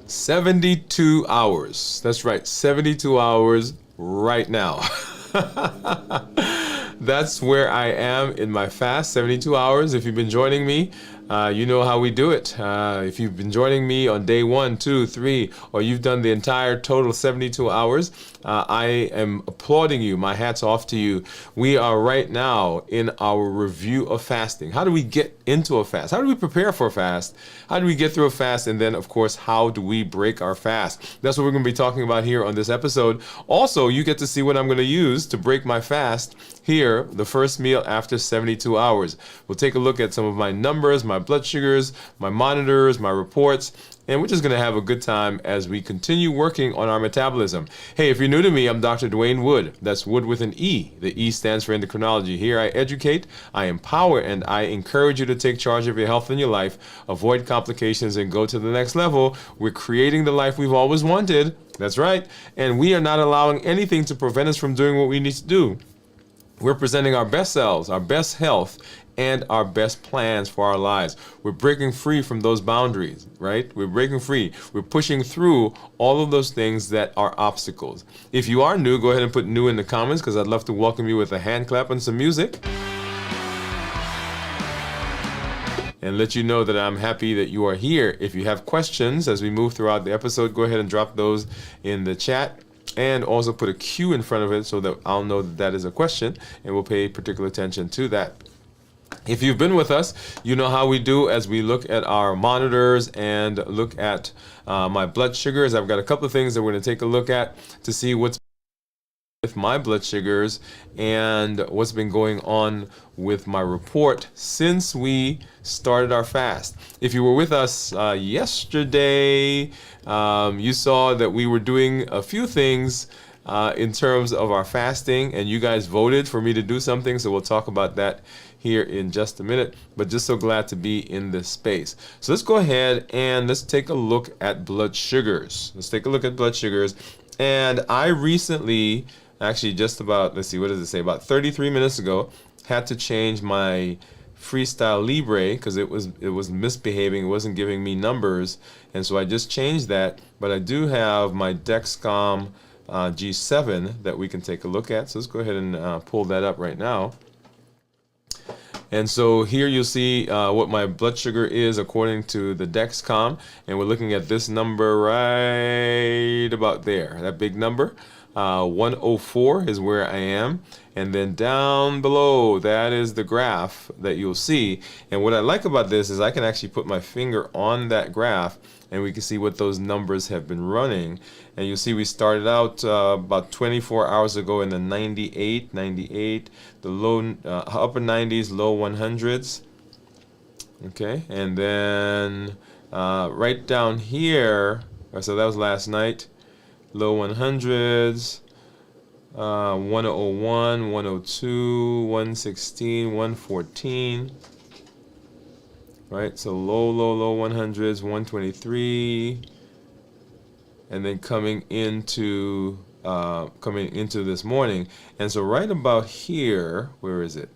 72 hours. That's right, 72 hours right now. That's where I am in my fast, 72 hours. If you've been joining me, you know how we do it. If you've been joining me on day 1, 2, 3, or you've done the entire total 72 hours, I am applauding you. My hat's off to you. We are right now in our review of fasting. How do we get into a fast? How do we prepare for a fast? How do we get through a fast? And then, of course, how do we break our fast? That's what we're going to be talking about here on this episode. Also, you get to see what I'm going to use to break my fast here, the first meal after 72 hours. We'll take a look at some of my numbers, my blood sugars, my monitors, my reports, and we're just going to have a good time as we continue working on our metabolism. Hey, if you're new to me, I'm Dr. Dwain Woode. That's Wood with an E. The E stands for endocrinology. Here I educate, I empower, and I encourage you to take charge of your health and your life, avoid complications, and go to the next level. We're creating the life we've always wanted. That's right. And we are not allowing anything to prevent us from doing what we need to do. We're presenting our best selves, our best health, and our best plans for our lives. We're breaking free from those boundaries, right? We're breaking free. We're pushing through all of those things that are obstacles. If you are new, go ahead and put new in the comments, because I'd love to welcome you with a hand clap and some music. And let you know that I'm happy that you are here. If you have questions as we move throughout the episode, go ahead and drop those in the chat. And also put a Q in front of it so that I'll know that that is a question, and we'll pay particular attention to that. If you've been with us, you know how we do as we look at our monitors and look at my blood sugars. I've got a couple of things that we're going to take a look at to see what's with my blood sugars and what's been going on with my report since we started our fast. If you were with us yesterday, you saw that we were doing a few things in terms of our fasting, and you guys voted for me to do something, so we'll talk about that here in just a minute. But just so glad to be in this space. So let's go ahead and let's take a look at blood sugars. Let's take a look at blood sugars. And I recently, actually just about, let's see, what does it say? About 33 minutes ago, had to change my Freestyle Libre because it was misbehaving. It wasn't giving me numbers, and so I just changed that. But I do have my Dexcom G7 that we can take a look at. So let's go ahead and pull that up right now. And so here you'll see what my blood sugar is according to the Dexcom, and we're looking at this number right about there, that big number. 104 is where I am, and then down below, that is the graph that you'll see. And what I like about this is I can actually put my finger on that graph, and we can see what those numbers have been running. And you'll see we started out about 24 hours ago in the 98, the low upper 90s, low 100s. Okay, and then right down here, so that was last night, low 100s, 101, 102, 116, 114. Right, so low 100s, 123, and then coming into this morning. And so right about here, where is it?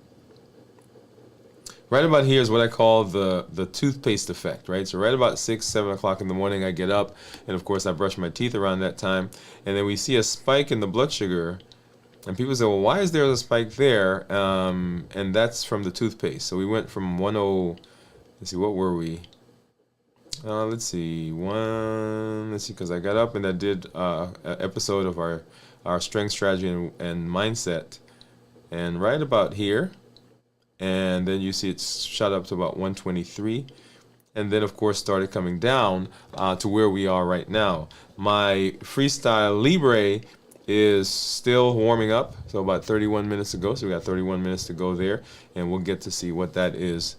Right about here is what I call the toothpaste effect, right? So right about 6, 7 o'clock in the morning, I get up, and of course I brush my teeth around that time, and then we see a spike in the blood sugar, and people say, well, why is there a spike there? And that's from the toothpaste. So we went from 10. Let's see, what were we? Let's see, because I got up and I did an episode of our strength strategy and mindset, and right about here, and then you see it shot up to about 123, and then of course started coming down to where we are right now. My Freestyle Libre is still warming up, so about 31 minutes ago, so we got 31 minutes to go there, and we'll get to see what that is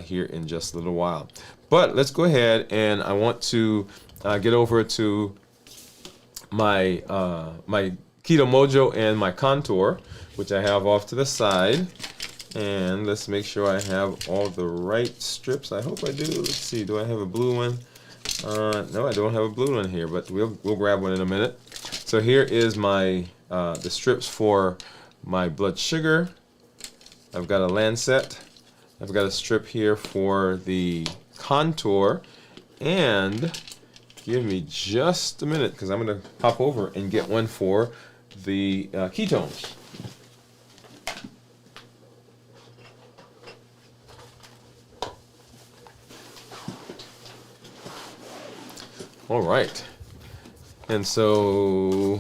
here in just a little while. But let's go ahead, and I want to get over to my my Keto Mojo and my Contour, which I have off to the side. And let's make sure I have all the right strips. I hope I do. Let's see, do I have a blue one? No, I don't have a blue one here, but we'll grab one in a minute. So here is my the strips for my blood sugar. I've got a Lancet. I've got a strip here for the Contour, and give me just a minute because I'm going to hop over and get one for the ketones. All right. And so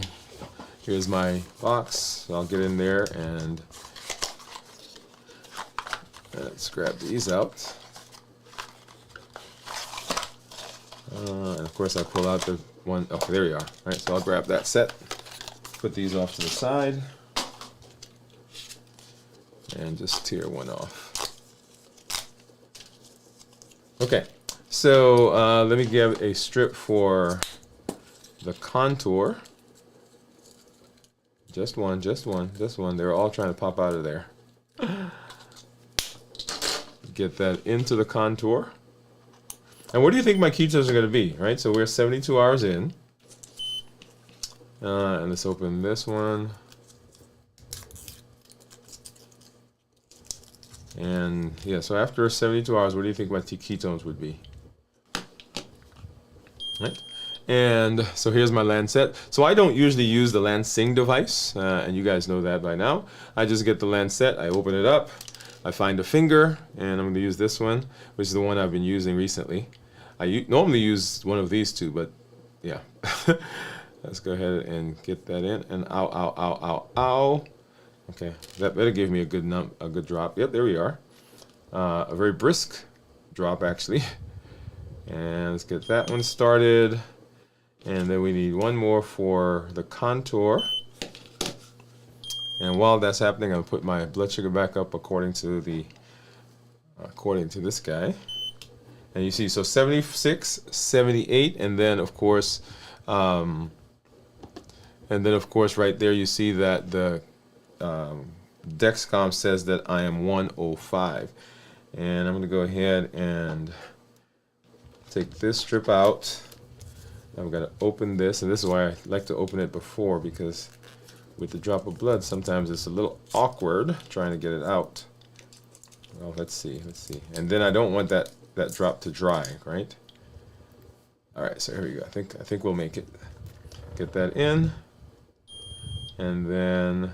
here's my box. So I'll get in there and let's grab these out. And of course I pull out the one, oh, there you are. All right, so I'll grab that set, put these off to the side, and just tear one off. Okay, so let me give a strip for the contour. Just one, just one, just one. They're all trying to pop out of there. Get that into the contour. And what do you think my ketones are going to be, right? So we're 72 hours in. And let's open this one. And yeah, so after 72 hours, what do you think my ketones would be? Right? And so here's my Lancet. So I don't usually use the Lansing device, and you guys know that by now. I just get the Lancet, I open it up, I find a finger, and I'm going to use this one, which is the one I've been using recently. I normally use one of these two, but yeah. Let's go ahead and get that in. And ow, ow, ow, ow, ow. Okay, that better give me a good drop. Yep, there we are. A very brisk drop, actually. And let's get that one started. And then we need one more for the contour. And while that's happening, I'll put my blood sugar back up according to this guy. And you see, so 76, 78, and then of course right there you see that the Dexcom says that I am 105. And I'm going to go ahead and take this strip out. I'm going to open this, and this is why I like to open it before, because with the drop of blood, sometimes it's a little awkward trying to get it out. Well, let's see. And then I don't want that drop to dry, right? All right, so here we go. I think we'll make it. Get that in, and then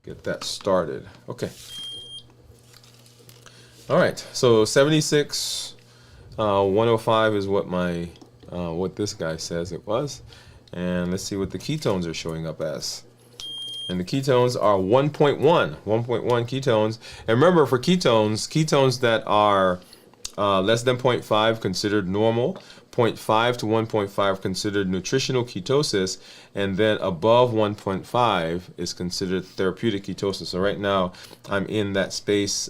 get that started. Okay. All right, so 76, 105 is what my what this guy says it was, and let's see what the ketones are showing up as. And the ketones are 1.1 ketones. And remember, for ketones that are less than 0.5 considered normal, 0.5 to 1.5 considered nutritional ketosis, and then above 1.5 is considered therapeutic ketosis. So right now, I'm in that space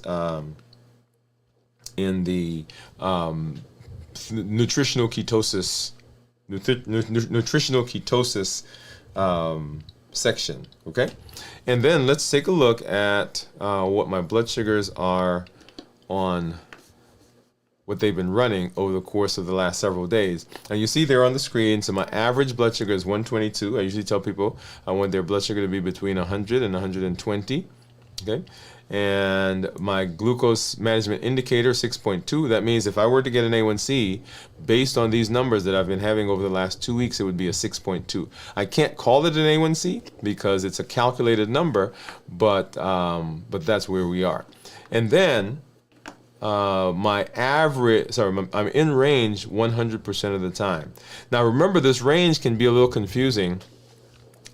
in the nutritional ketosis section, okay? And then let's take a look at what my blood sugars are on what they've been running over the course of the last several days. And you see there on the screen, so my average blood sugar is 122. I usually tell people I want their blood sugar to be between 100 and 120, okay? And my glucose management indicator, 6.2. That means if I were to get an A1C, based on these numbers that I've been having over the last 2 weeks, it would be a 6.2. I can't call it an A1C because it's a calculated number, but that's where we are. And then my average, I'm in range 100% of the time. Now remember, this range can be a little confusing.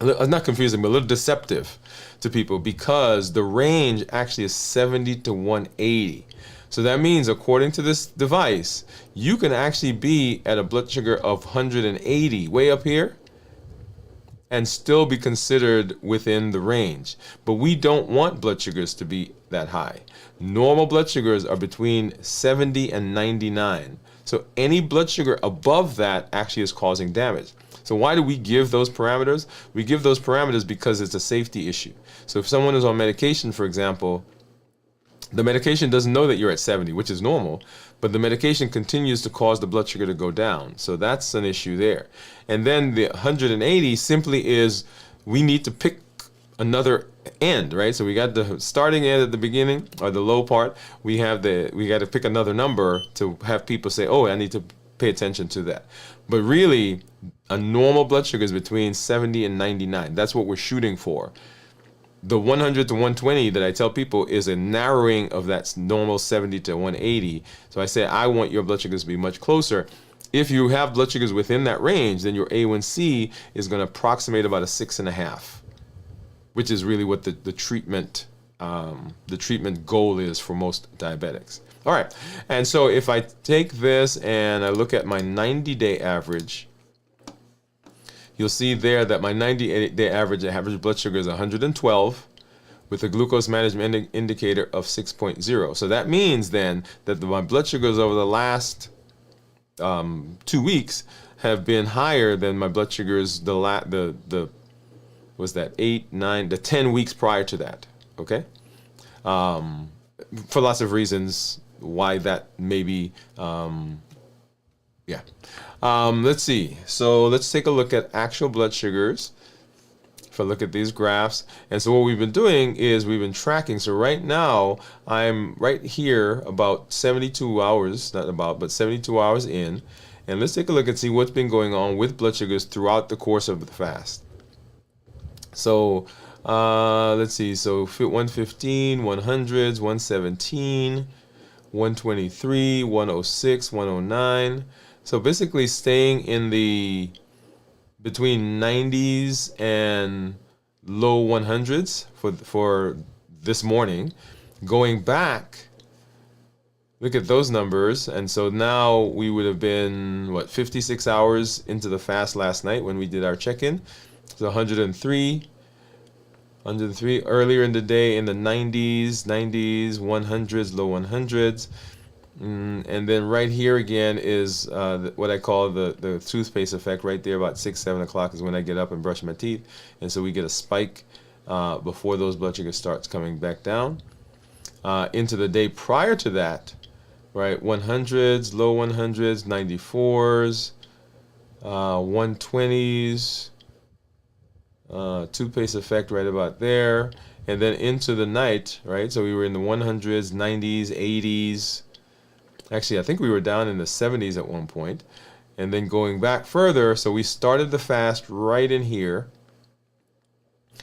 Not confusing, but a little deceptive to people, because the range actually is 70 to 180. So that means, according to this device, you can actually be at a blood sugar of 180, way up here, and still be considered within the range. But we don't want blood sugars to be that high. Normal blood sugars are between 70 and 99. So any blood sugar above that actually is causing damage. So why do we give those parameters? We give those parameters because it's a safety issue. So if someone is on medication, for example, the medication doesn't know that you're at 70, which is normal, but the medication continues to cause the blood sugar to go down. So that's an issue there. And then the 180 simply is we need to pick another end, right? So we got the starting end at the beginning, or the low part. We got to pick another number to have people say, oh, I need to pay attention to that. But really, a normal blood sugar is between 70 and 99. That's what we're shooting for. The 100 to 120 that I tell people is a narrowing of that normal 70 to 180. So I say I want your blood sugars to be much closer. If you have blood sugars within that range, then your A1C is going to approximate about a 6.5, which is really what the treatment goal is for most diabetics. All right, and so if I take this and I look at my 90-day average, you'll see there that my 90-day average blood sugar is 112 with a glucose management indicator of 6.0. So that means then that my blood sugars over the last 2 weeks have been higher than my blood sugars the 10 weeks prior to that. Okay, for lots of reasons why that may be. Let's see. So let's take a look at actual blood sugars. If I look at these graphs, and so what we've been doing is we've been tracking. So right now I'm right here about 72 hours, not about, but 72 hours in. And let's take a look and see what's been going on with blood sugars throughout the course of the fast. So let's see. So 115, 100s, 117, 123, 106, 109. So basically staying in the between 90s and low 100s for this morning. Going back, look at those numbers. And so now we would have been, 56 hours into the fast last night when we did our check-in. So 103 earlier in the day in the 90s, 100s, low 100s. And then right here again is what I call the toothpaste effect. Right there about 6, 7 o'clock is when I get up and brush my teeth. And so we get a spike before those blood sugars starts coming back down. Into the day prior to that, right, 100s, low 100s, 94s, 120s, toothpaste effect right about there. And then into the night, right, so we were in the 100s, 90s, 80s. Actually, I think we were down in the 70s at one point. And then going back further, so we started the fast right in here.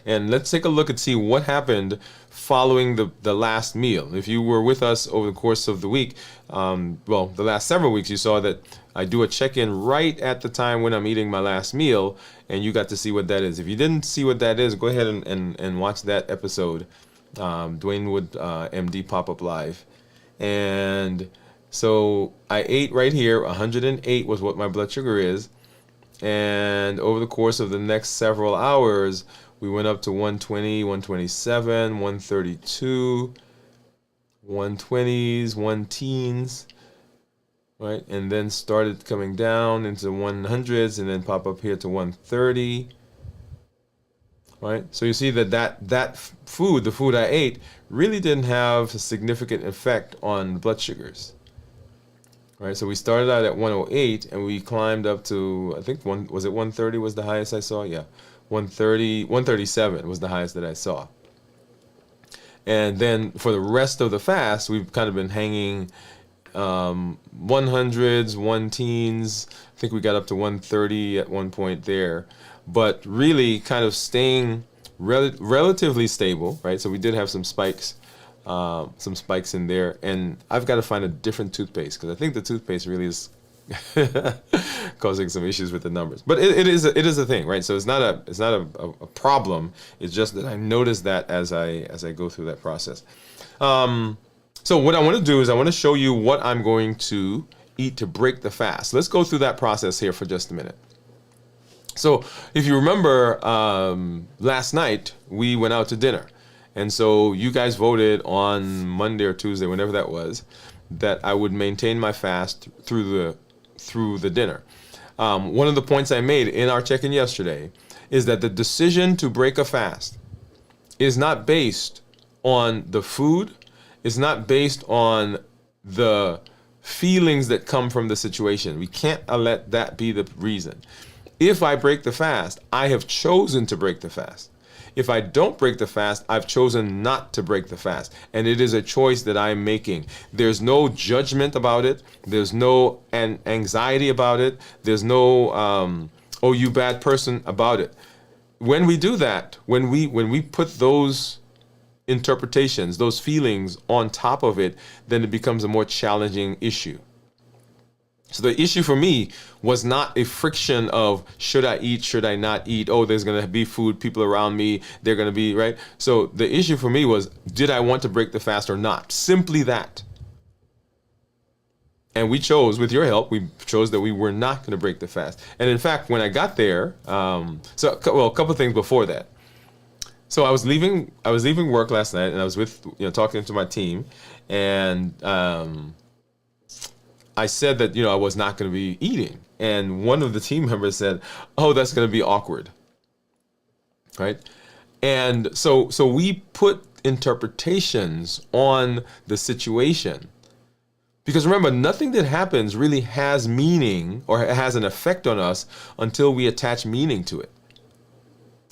And let's take a look and see what happened following the last meal. If you were with us over the course of the week, the last several weeks, you saw that I do a check-in right at the time when I'm eating my last meal, and you got to see what that is. If you didn't see what that is, go ahead and watch that episode, Dwain Woode, MD Pop-Up Live. And so I ate right here, 108 was what my blood sugar is. And over the course of the next several hours, we went up to 120, 127, 132, 120s, 1-teens, right? And then started coming down into 100s and then pop up here to 130, right? So you see that food, the food I ate, really didn't have a significant effect on blood sugars. Right, so we started out at 108 and we climbed up to, I think, 130 was the highest I saw? Yeah, 137 was the highest that I saw. And then for the rest of the fast, we've kind of been hanging 100s, 1-teens. I think we got up to 130 at one point there. But really kind of staying relatively stable, right? So we did have some spikes in there, and I've got to find a different toothpaste because I think the toothpaste really is causing some issues with the numbers. But it is a thing, right? So it's not a problem. It's just that I noticed that as I go through that process. So what I want to do is I want to show you what I'm going to eat to break the fast. Let's go through that process here for just a minute. So if you remember, last night we went out to dinner. And so you guys voted on Monday or Tuesday, whenever that was, that I would maintain my fast through the dinner. One of the points I made in our check-in yesterday is that the decision to break a fast is not based on the food, it's not based on the feelings that come from the situation. We can't let that be the reason. If I break the fast, I have chosen to break the fast. If I don't break the fast, I've chosen not to break the fast. And it is a choice that I'm making. There's no judgment about it. There's no anxiety about it. There's no, oh, you bad person about it. When we do that, when we put those interpretations, those feelings on top of it, then it becomes a more challenging issue. So the issue for me was not a friction of should I eat, should I not eat? Oh, there's going to be food, people around me, they're going to be, right? So the issue for me was, did I want to break the fast or not? Simply that. And we chose, with your help, we chose that we were not going to break the fast. And in fact, when I got there, a couple of things before that. So I was leaving work last night, and I was talking to my team, and I said that, I was not going to be eating. And one of the team members said, oh, that's going to be awkward. Right? And so we put interpretations on the situation. Because remember, nothing that happens really has meaning or has an effect on us until we attach meaning to it.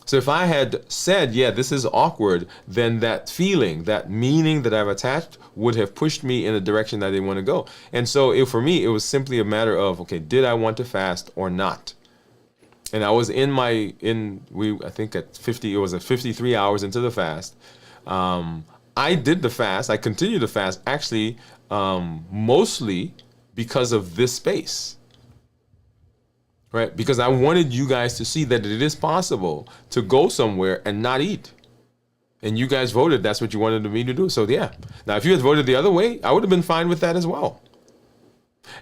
So if I had said, yeah, this is awkward, then that feeling, that meaning that I've attached would have pushed me in a direction that I didn't want to go. And so for me, it was simply a matter of, okay, did I want to fast or not? And I was I think at 53 hours into the fast. I did the fast. I continued the fast, actually, mostly because of this space. Right? Because I wanted you guys to see that it is possible to go somewhere and not eat. And you guys voted that's what you wanted me to do. So yeah. Now, if you had voted the other way, I would have been fine with that as well.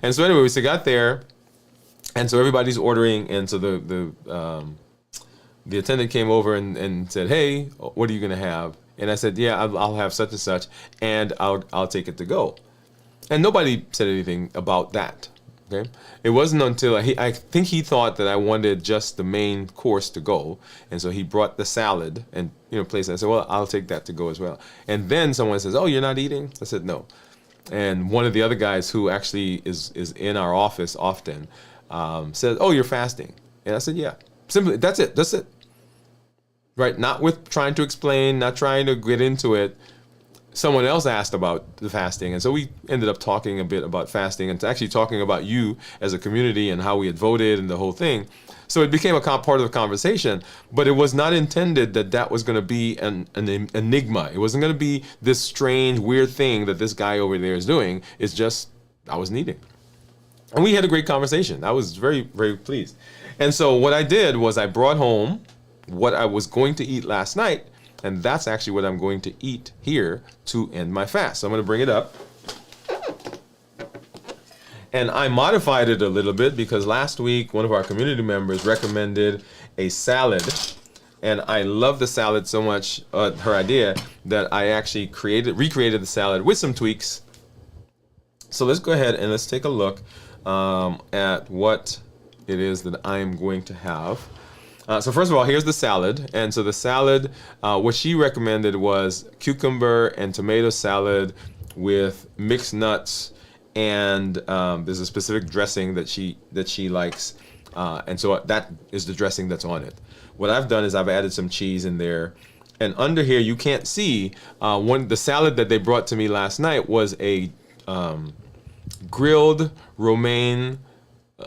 And so anyway, we got there, and so everybody's ordering, and so the attendant came over and said, hey, what are you going to have? And I said, yeah, I'll have such and such, and I'll take it to go. And nobody said anything about that. Okay. It wasn't until I think he thought that I wanted just the main course to go, and so he brought the salad and placed it. I said, well, I'll take that to go as well. And then someone says, oh, you're not eating? I said, no. And one of the other guys who actually is in our office often said, oh, you're fasting? And I said, yeah. Simply, that's it. That's it. Right? Not with trying to explain, not trying to get into it. Someone else asked about the fasting, and so we ended up talking a bit about fasting and actually talking about you as a community and how we had voted and the whole thing. So it became a part of the conversation, but it was not intended that was going to be an enigma. It wasn't going to be this strange, weird thing that this guy over there is doing. It's just, I wasn't eating. And we had a great conversation. I was very, very pleased. And so what I did was I brought home what I was going to eat last night, and that's actually what I'm going to eat here to end my fast. So I'm going to bring it up. And I modified it a little bit because last week one of our community members recommended a salad. And I love the salad so much, her idea, that I actually recreated the salad with some tweaks. So let's go ahead and let's take a look at what it is that I am going to have. So first of all, here's the salad. And so the salad, what she recommended was cucumber and tomato salad with mixed nuts, and there's a specific dressing that she likes, and so that is the dressing that's on it. What I've done is I've added some cheese in there, and under here you can't see the salad that they brought to me last night was a grilled romaine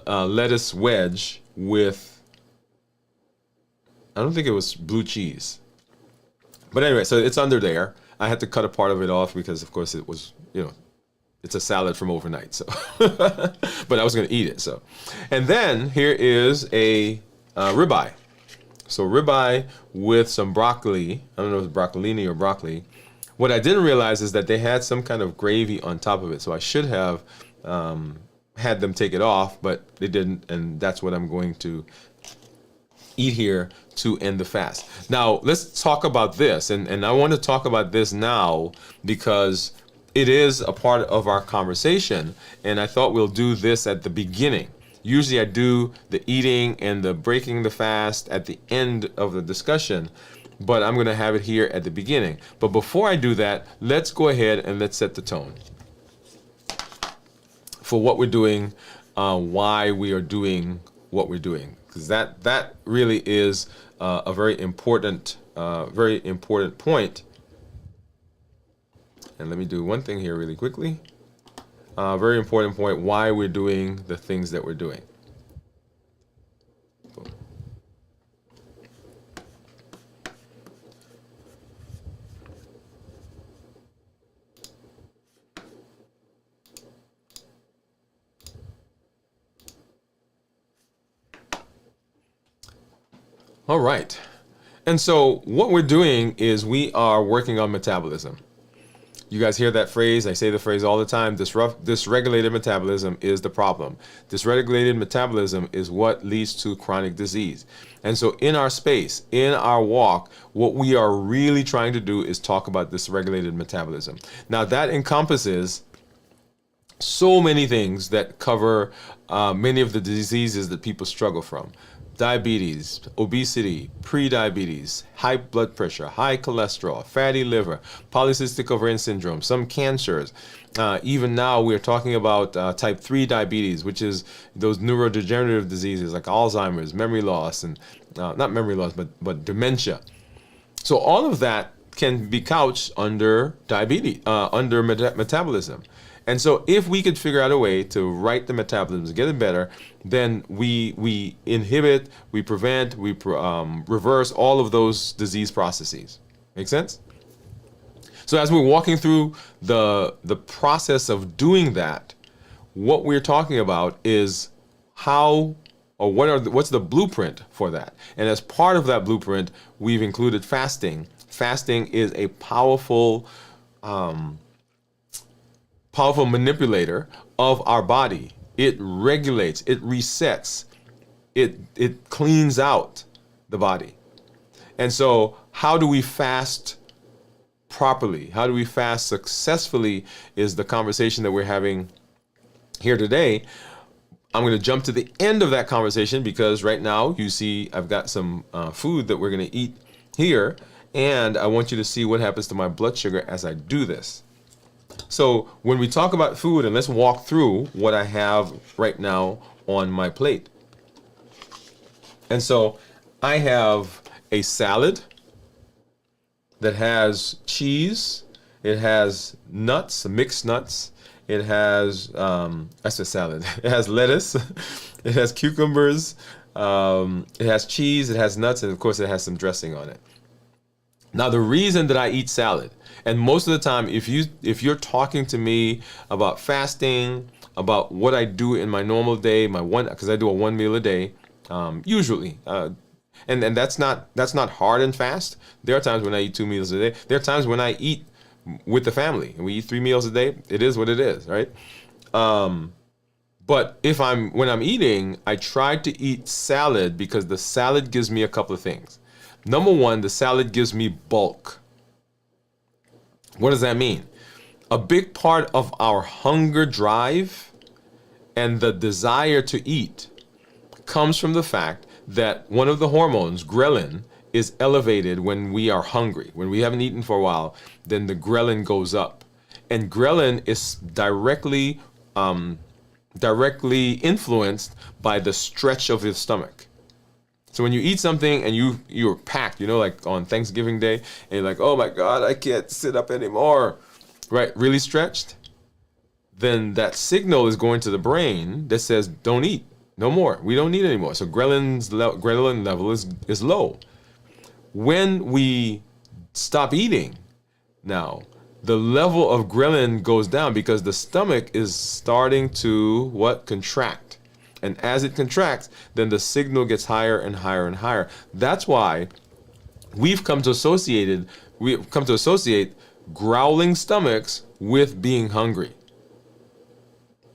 lettuce wedge with, I don't think it was blue cheese. But anyway, so it's under there. I had to cut a part of it off because, of course, it was, it's a salad from overnight. So, but I was going to eat it. So, and then here is a ribeye. So ribeye with some broccoli. I don't know if it's broccolini or broccoli. What I didn't realize is that they had some kind of gravy on top of it. So I should have had them take it off, but they didn't. And that's what I'm going to eat here to end the fast. Now, let's talk about this. And I want to talk about this now because it is a part of our conversation. And I thought we'll do this at the beginning. Usually I do the eating and the breaking the fast at the end of the discussion, but I'm going to have it here at the beginning. But before I do that, let's go ahead and let's set the tone for what we're doing, why we are doing what we're doing. Because that really is a very important very important point. And let me do one thing here really quickly. Very important point, why we're doing the things that we're doing. All right. And so what we're doing is we are working on metabolism. You guys hear that phrase? I say the phrase all the time. Dysregulated metabolism is the problem. Dysregulated metabolism is what leads to chronic disease. And so in our space, in our walk, what we are really trying to do is talk about dysregulated metabolism. Now that encompasses so many things that cover many of the diseases that people struggle from. Diabetes, obesity, pre-diabetes, high blood pressure, high cholesterol, fatty liver, polycystic ovarian syndrome, some cancers. Even now we're talking about type 3 diabetes, which is those neurodegenerative diseases like Alzheimer's, memory loss, and not memory loss, but dementia. So all of that can be couched under diabetes, under metabolism. And so if we could figure out a way to right the metabolism, to get it better, then we inhibit, we prevent, we reverse all of those disease processes. Make sense? So as we're walking through the process of doing that, what we're talking about is how or what's the blueprint for that. And as part of that blueprint, we've included fasting. Fasting is a powerful manipulator of our body. It regulates, it resets, it cleans out the body. And so how do we fast properly? How do we fast successfully is the conversation that we're having here today. I'm going to jump to the end of that conversation because right now you see I've got some food that we're going to eat here, and I want you to see what happens to my blood sugar as I do this. So when we talk about food, and let's walk through what I have right now on my plate. And so I have a salad that has cheese, it has nuts, mixed nuts, it has, that's a salad, it has lettuce, it has cucumbers, it has cheese, it has nuts, and of course it has some dressing on it. Now the reason that I eat salad, and most of the time, if you're talking to me about fasting, about what I do in my normal day, because I do a 1 meal a day, usually, and that's not hard and fast. There are times when I eat 2 meals a day. There are times when I eat with the family and we eat 3 meals a day. It is what it is, right? But when I'm eating, I try to eat salad because the salad gives me a couple of things. Number one, the salad gives me bulk. What does that mean? A big part of our hunger drive and the desire to eat comes from the fact that one of the hormones, ghrelin, is elevated when we are hungry. When we haven't eaten for a while, then the ghrelin goes up. And ghrelin is directly influenced by the stretch of your stomach. So when you eat something and you're packed, like on Thanksgiving Day, and you're like, oh my God, I can't sit up anymore, right? Really stretched, then that signal is going to the brain that says, don't eat, no more. We don't need anymore. So ghrelin level is low. When we stop eating now, the level of ghrelin goes down because the stomach is starting to contract. And as it contracts, then the signal gets higher and higher and higher. That's why we've come to associate growling stomachs with being hungry.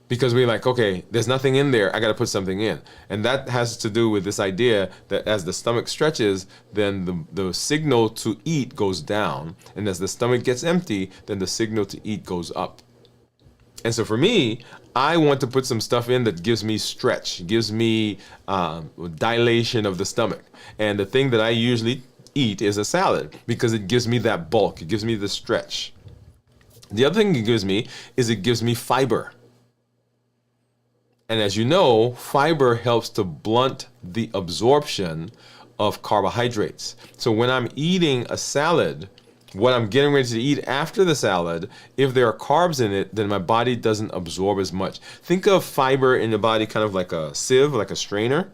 Because we're like, okay, there's nothing in there, I got to put something in. And that has to do with this idea that as the stomach stretches, then the signal to eat goes down. And as the stomach gets empty, then the signal to eat goes up. And so for me, I want to put some stuff in that gives me stretch, gives me dilation of the stomach. And the thing that I usually eat is a salad because it gives me that bulk. It gives me the stretch. The other thing it gives me is it gives me fiber. And as you know, fiber helps to blunt the absorption of carbohydrates. So when I'm eating a salad, what I'm getting ready to eat after the salad, if there are carbs in it, then my body doesn't absorb as much. Think of fiber in the body kind of like a sieve, like a strainer.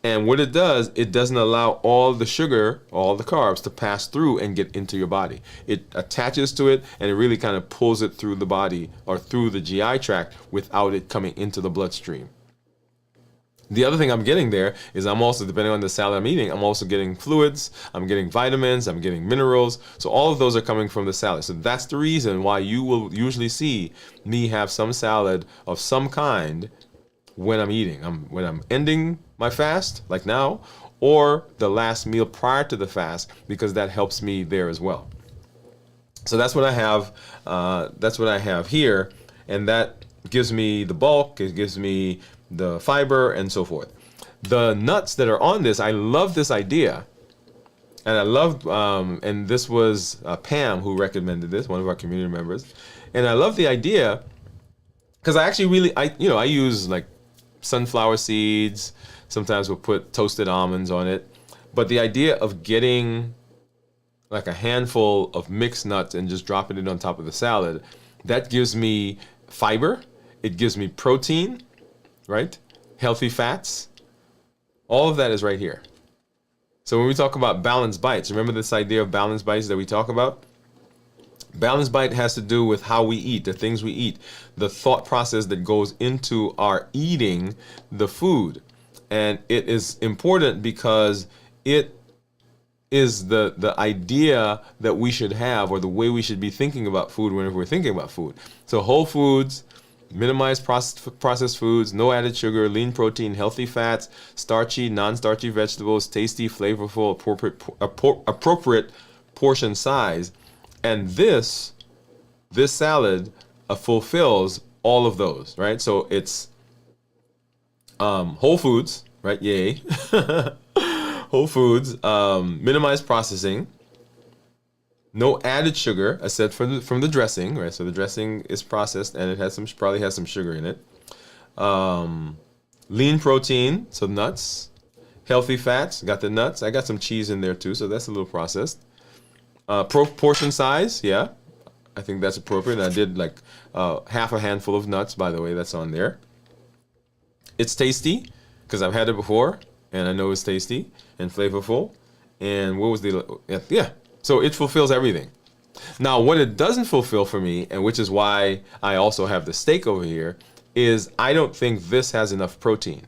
And what it does, it doesn't allow all the sugar, all the carbs to pass through and get into your body. It attaches to it and it really kind of pulls it through the body or through the GI tract without it coming into the bloodstream. The other thing I'm getting there is I'm also, depending on the salad I'm eating, I'm also getting fluids, I'm getting vitamins, I'm getting minerals. So all of those are coming from the salad. So that's the reason why you will usually see me have some salad of some kind when I'm eating. When I'm ending my fast, like now, or the last meal prior to the fast, because that helps me there as well. So that's what I have. That's what I have here, and that gives me the bulk. It gives me the fiber and so forth. The nuts that are on this, I love this idea, and I love. And this was Pam who recommended this, one of our community members, and I love the idea because I actually really, I use like sunflower seeds. Sometimes we'll put toasted almonds on it, but the idea of getting like a handful of mixed nuts and just dropping it on top of the salad, that gives me fiber. It gives me protein, right? Healthy fats. All of that is right here. So when we talk about balanced bites, remember this idea of balanced bites that we talk about? Balanced bite has to do with how we eat, the things we eat, the thought process that goes into our eating the food. And it is important because it is the idea that we should have, or the way we should be thinking about food whenever we're thinking about food. So whole foods, minimize processed foods, no added sugar, lean protein, healthy fats, starchy, non-starchy vegetables, tasty, flavorful, appropriate portion size. And this salad fulfills all of those, right? So it's whole foods, right? Yay. Whole foods, minimize processing, no added sugar, except from the dressing, right? So the dressing is processed and it has probably has some sugar in it. Lean protein, so nuts, healthy fats, got the nuts. I got some cheese in there too, so that's a little processed. Portion size, yeah, I think that's appropriate. I did like half a handful of nuts, by the way, that's on there. It's tasty because I've had it before and I know it's tasty and flavorful. And what was yeah. So it fulfills everything. Now, what it doesn't fulfill for me, and which is why I also have the steak over here, is I don't think this has enough protein.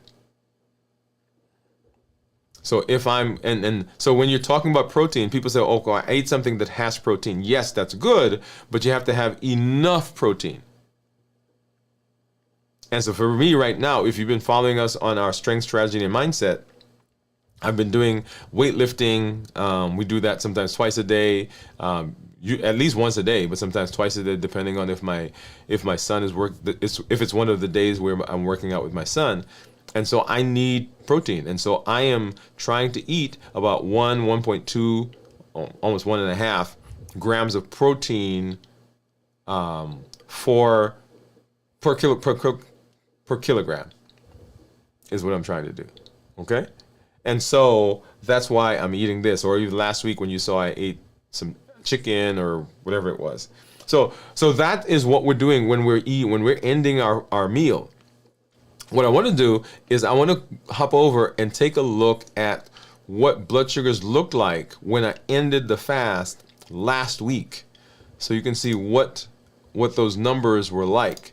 So if so when you're talking about protein, people say, oh, I ate something that has protein. Yes, that's good, but you have to have enough protein. And so for me right now, if you've been following us on our strength, strategy, and mindset, I've been doing weightlifting. We do that sometimes twice a day, at least once a day, but sometimes twice a day, depending on if my son is if it's one of the days where I'm working out with my son. And so I need protein. And so I am trying to eat about 1.2, almost 1.5 grams of protein per kilogram is what I'm trying to do. Okay? And so that's why I'm eating this. Or even last week when you saw I ate some chicken or whatever it was. So that is what we're doing when we're ending our meal. What I want to do is I want to hop over and take a look at what blood sugars looked like when I ended the fast last week. So you can see what those numbers were like.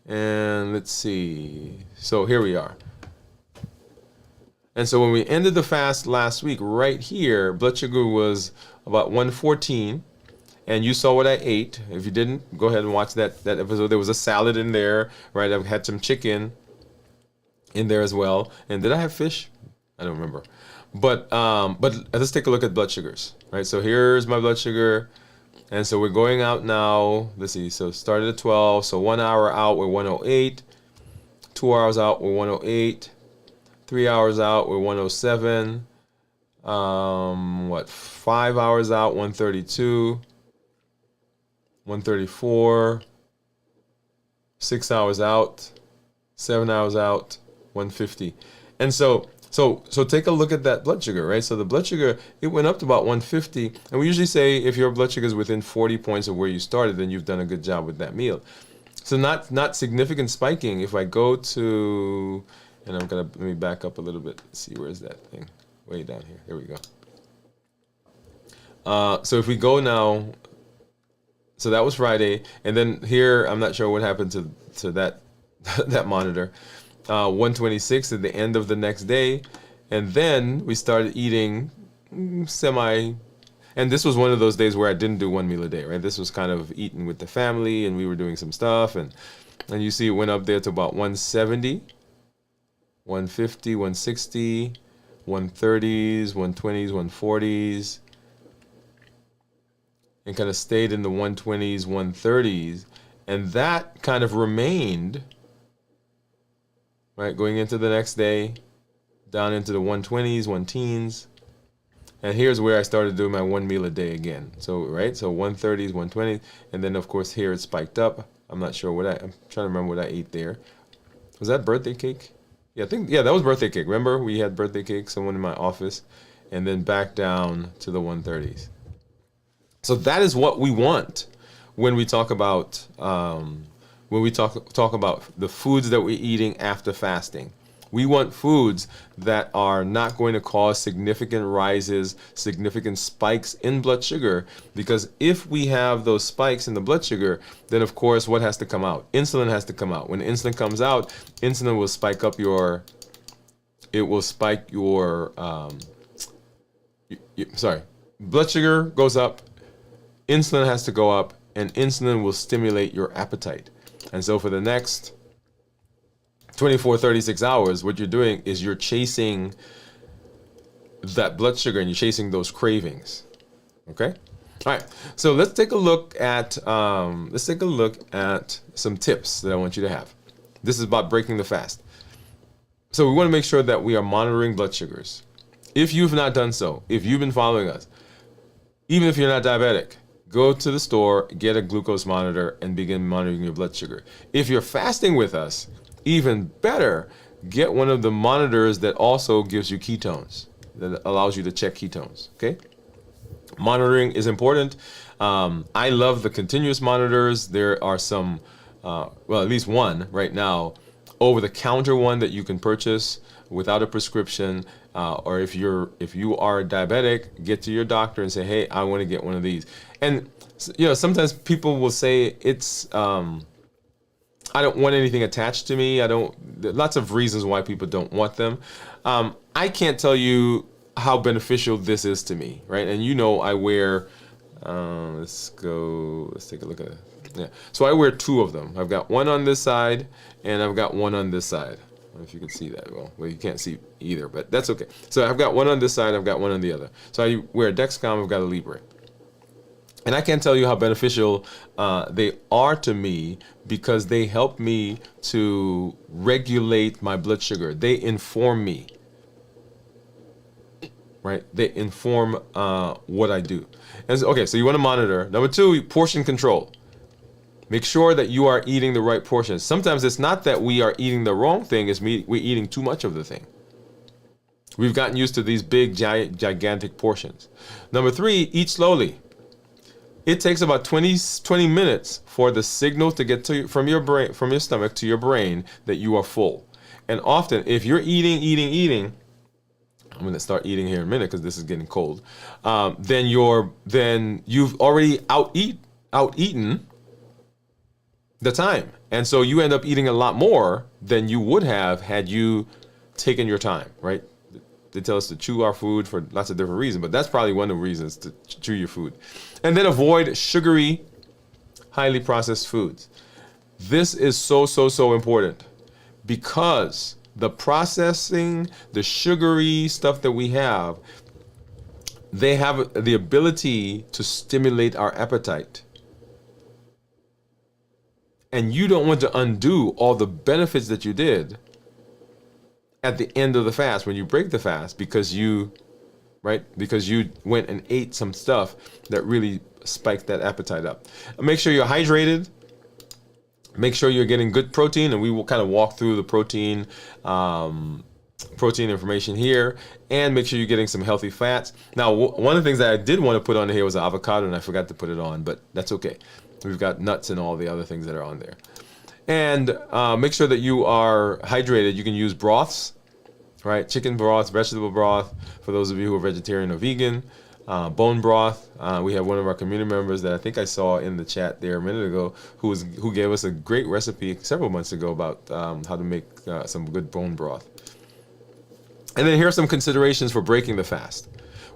And let's see. So here we are. And so when we ended the fast last week, right here, blood sugar was about 114. And you saw what I ate. If you didn't, go ahead and watch that episode. There was a salad in there, right? I had some chicken in there as well. And did I have fish? I don't remember. But let's take a look at blood sugars, right? So here's my blood sugar. And so we're going out now. Let's see. So started at 12. So 1 hour out, we're 108. 2 hours out, we're 108. 3 hours out, we're 107. 5 hours out, 132. 134, 6 hours out, 7 hours out, 150. And so So take a look at that blood sugar, right? So the blood sugar, it went up to about 150. And we usually say if your blood sugar is within 40 points of where you started, then you've done a good job with that meal. So not significant spiking. If I go to, and I'm gonna, let me back up a little bit. See, where's that thing? Way down here. Here we go. So if we go now, so that was Friday, and then here, I'm not sure what happened to that that monitor. 126 at the end of the next day, and then we started eating semi. And this was one of those days where I didn't do one meal a day, right? This was kind of eating with the family, and we were doing some stuff, and you see it went up there to about 170, 150, 160, 130s, 120s, 140s, and kind of stayed in the 120s, 130s, and that kind of remained, right, going into the next day, down into the 120s, 1 teens. And here's where I started doing my one meal a day again. So, right, so 130s, 120s, and then of course here it spiked up. I'm not sure I'm trying to remember what I ate there. Was that birthday cake? Yeah, that was birthday cake. Remember, we had birthday cake, someone in my office, and then back down to the 130s. So that is what we want when we talk about talk about the foods that we're eating after fasting. We want foods that are not going to cause significant rises, significant spikes in blood sugar, because if we have those spikes in the blood sugar, then of course what has to come out? Insulin has to come out. When insulin comes out, insulin will spike up your, blood sugar goes up, insulin has to go up, and insulin will stimulate your appetite. And so for the next 24, 36 hours, what you're doing is you're chasing that blood sugar and you're chasing those cravings. Okay? All right. So let's take a look at some tips that I want you to have. This is about breaking the fast. So we want to make sure that we are monitoring blood sugars. If you've not done so, if you've been following us, even if you're not diabetic, go to the store, get a glucose monitor, and begin monitoring your blood sugar. If you're fasting with us, even better, get one of the monitors that also gives you ketones, that allows you to check ketones, okay? Monitoring is important. I love the continuous monitors. There are some, well, at least one right now, over-the-counter one that you can purchase without a prescription, or if you are diabetic, get to your doctor and say, hey, I want to get one of these. And sometimes people will say it's, I don't want anything attached to me. Lots of reasons why people don't want them. I can't tell you how beneficial this is to me, right? And I wear, let's take a look at it. Yeah. So I wear two of them. I've got one on this side and I've got one on this side. I don't know if you can see that. Well, you can't see either, but that's okay. So I've got one on this side, I've got one on the other. So I wear a Dexcom, I've got a Libre. And I can't tell you how beneficial they are to me, because they help me to regulate my blood sugar. They inform me, right? They inform what I do. And so you want to monitor. Number two, portion control. Make sure that you are eating the right portions. Sometimes it's not that we are eating the wrong thing, it's we're eating too much of the thing. We've gotten used to these big, gigantic portions. Number three, eat slowly. It takes about 20 minutes for the signal to get from your stomach to your brain that you are full. And often, if you're eating, I'm going to start eating here in a minute because this is getting cold. Then you've already out-eaten the time, and so you end up eating a lot more than you would have had you taken your time. Right? They tell us to chew our food for lots of different reasons, but that's probably one of the reasons to chew your food. And then avoid sugary, highly processed foods. This is so important, because the processing, the sugary stuff that we have, they have the ability to stimulate our appetite. And you don't want to undo all the benefits that you did at the end of the fast, when you break the fast, because you went and ate some stuff that really spiked that appetite up. Make sure you're hydrated. Make sure you're getting good protein, and we will kind of walk through the protein protein information here, and make sure you're getting some healthy fats. Now, one of the things that I did want to put on here was avocado, and I forgot to put it on, but that's okay. We've got nuts and all the other things that are on there. And make sure that you are hydrated. You can use broths, right? Chicken broth, vegetable broth, for those of you who are vegetarian or vegan. Bone broth. We have one of our community members that I think I saw in the chat there a minute ago who gave us a great recipe several months ago about how to make some good bone broth. And then here are some considerations for breaking the fast.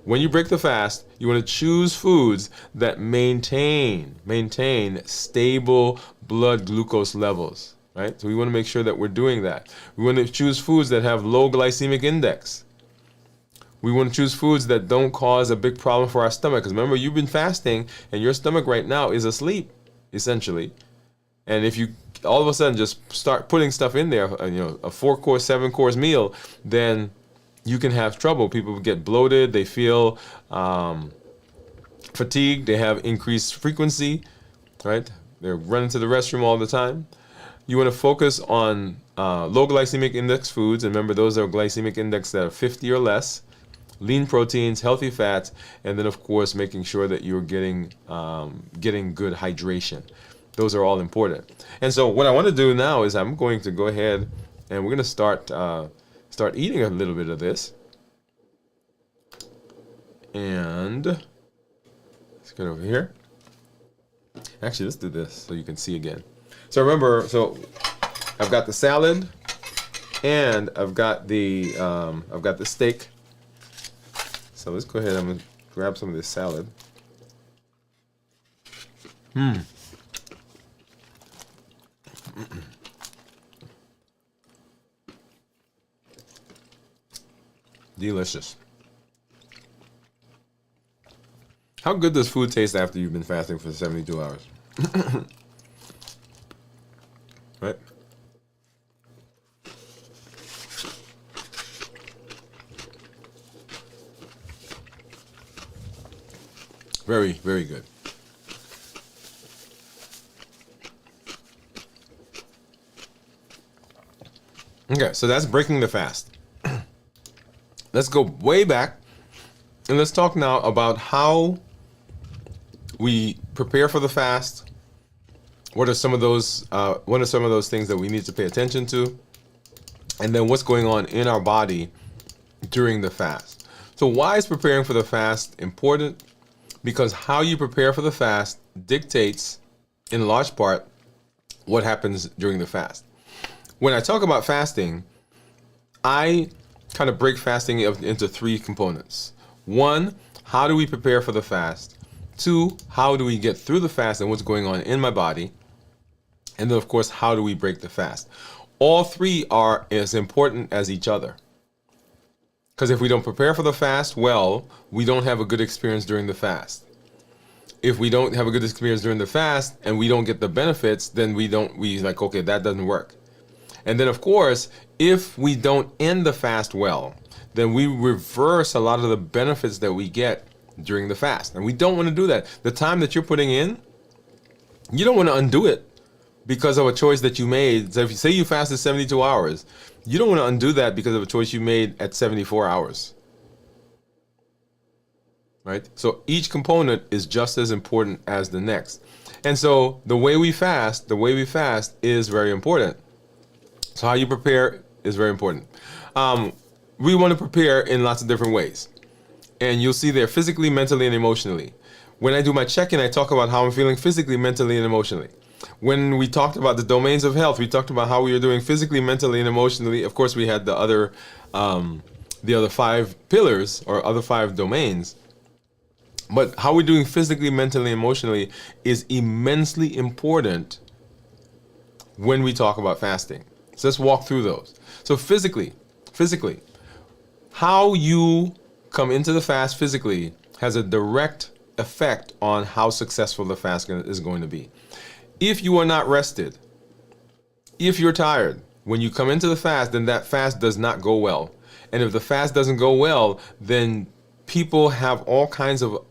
When you break the fast, you want to choose foods that maintain stable blood glucose levels, right? So we want to make sure that we're doing that. We want to choose foods that have low glycemic index. We want to choose foods that don't cause a big problem for our stomach. Because remember, you've been fasting and your stomach right now is asleep, essentially. And if you all of a sudden just start putting stuff in there, a 4-course, 7-course meal, then you can have trouble. People get bloated, they feel fatigued, they have increased frequency, right? They're running to the restroom all the time. You want to focus on low glycemic index foods. And remember, those are glycemic index that are 50 or less. Lean proteins, healthy fats, and then of course making sure that you're getting good hydration. Those are all important. And so what I want to do now is I'm going to go ahead and we're going to start eating a little bit of this. And let's get over here. Actually, let's do this so you can see again. So remember, I've got the salad and I've got the steak. So let's go ahead. I'm gonna grab some of this salad. Delicious. How good does food taste after you've been fasting for 72 hours? Right? Very, very good. Okay, so that's breaking the fast. Let's go way back and let's talk now about how we prepare for the fast. What are some of those things that we need to pay attention to? And then what's going on in our body during the fast? So why is preparing for the fast important? Because how you prepare for the fast dictates, in large part, what happens during the fast. When I talk about fasting, I kind of break fasting into 3 components. 1, how do we prepare for the fast? 2, how do we get through the fast and what's going on in my body? And then, of course, how do we break the fast? All 3 are as important as each other. Because if we don't prepare for the fast well, we don't have a good experience during the fast. If we don't have a good experience during the fast and we don't get the benefits, then we like, okay, that doesn't work. And then, of course, if we don't end the fast well, then we reverse a lot of the benefits that we get during the fast. And we don't want to do that. The time that you're putting in, you don't want to undo it because of a choice that you made. So if you say you fasted 72 hours, you don't want to undo that because of a choice you made at 74 hours. Right? So each component is just as important as the next. And so the way we fast is very important. So how you prepare is very important. We want to prepare in lots of different ways. And you'll see there physically, mentally, and emotionally. When I do my check-in, I talk about how I'm feeling physically, mentally, and emotionally. When we talked about the domains of health, we talked about how we were doing physically, mentally, and emotionally. Of course, we had the other 5 pillars or other 5 domains. But how we're doing physically, mentally, emotionally is immensely important when we talk about fasting. So let's walk through those. So physically, how you come into the fast physically has a direct effect on how successful the fast is going to be. If you are not rested, if you're tired, when you come into the fast, then that fast does not go well. And if the fast doesn't go well, then people have all kinds of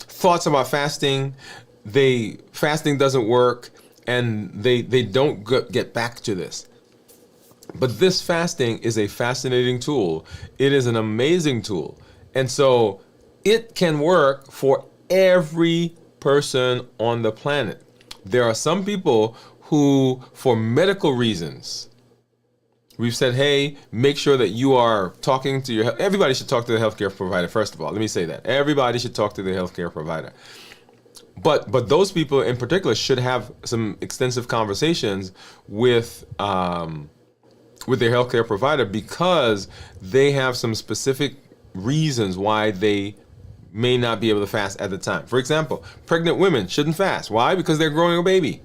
thoughts about fasting. Fasting doesn't work, and they don't get back to this. But this fasting is a fascinating tool. It is an amazing tool. And so it can work for every person on the planet. There are some people who, for medical reasons, we've said, hey, make sure that you are talking to your, everybody should talk to the healthcare provider, first of all. Let me say that. Everybody should talk to the healthcare provider. But those people in particular should have some extensive conversations with their healthcare provider, because they have some specific reasons why they may not be able to fast at the time. For example, pregnant women shouldn't fast. Why? Because they're growing a baby.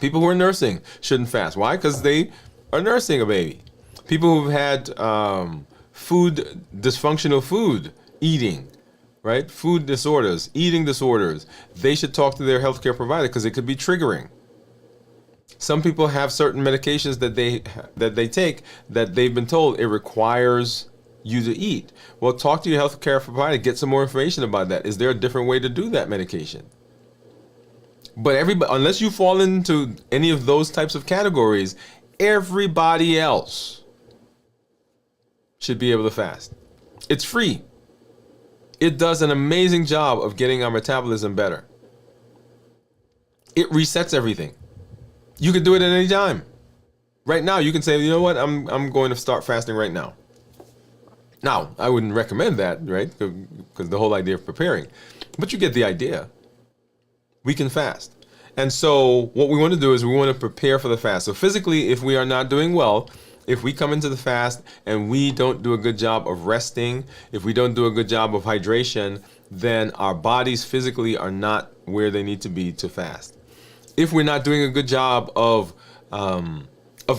People who are nursing shouldn't fast. Why? Because they are nursing a baby. People who've had dysfunctional food eating, right? Food disorders, eating disorders, they should talk to their healthcare provider, because it could be triggering. Some people have certain medications that they take that they've been told it requires you to eat. Well, talk to your healthcare provider, get some more information about that. Is there a different way to do that medication? But everybody, unless you fall into any of those types of categories, everybody else should be able to fast. It's free. It does an amazing job of getting our metabolism better. It resets everything. You can do it at any time. Right now, you can say, you know what, I'm going to start fasting right now. Now, I wouldn't recommend that, right? Because the whole idea of preparing. But you get the idea. We can fast. And so what we want to do is we want to prepare for the fast. So physically, if we are not doing well, if we come into the fast and we don't do a good job of resting, if we don't do a good job of hydration, then our bodies physically are not where they need to be to fast. If we're not doing a good job of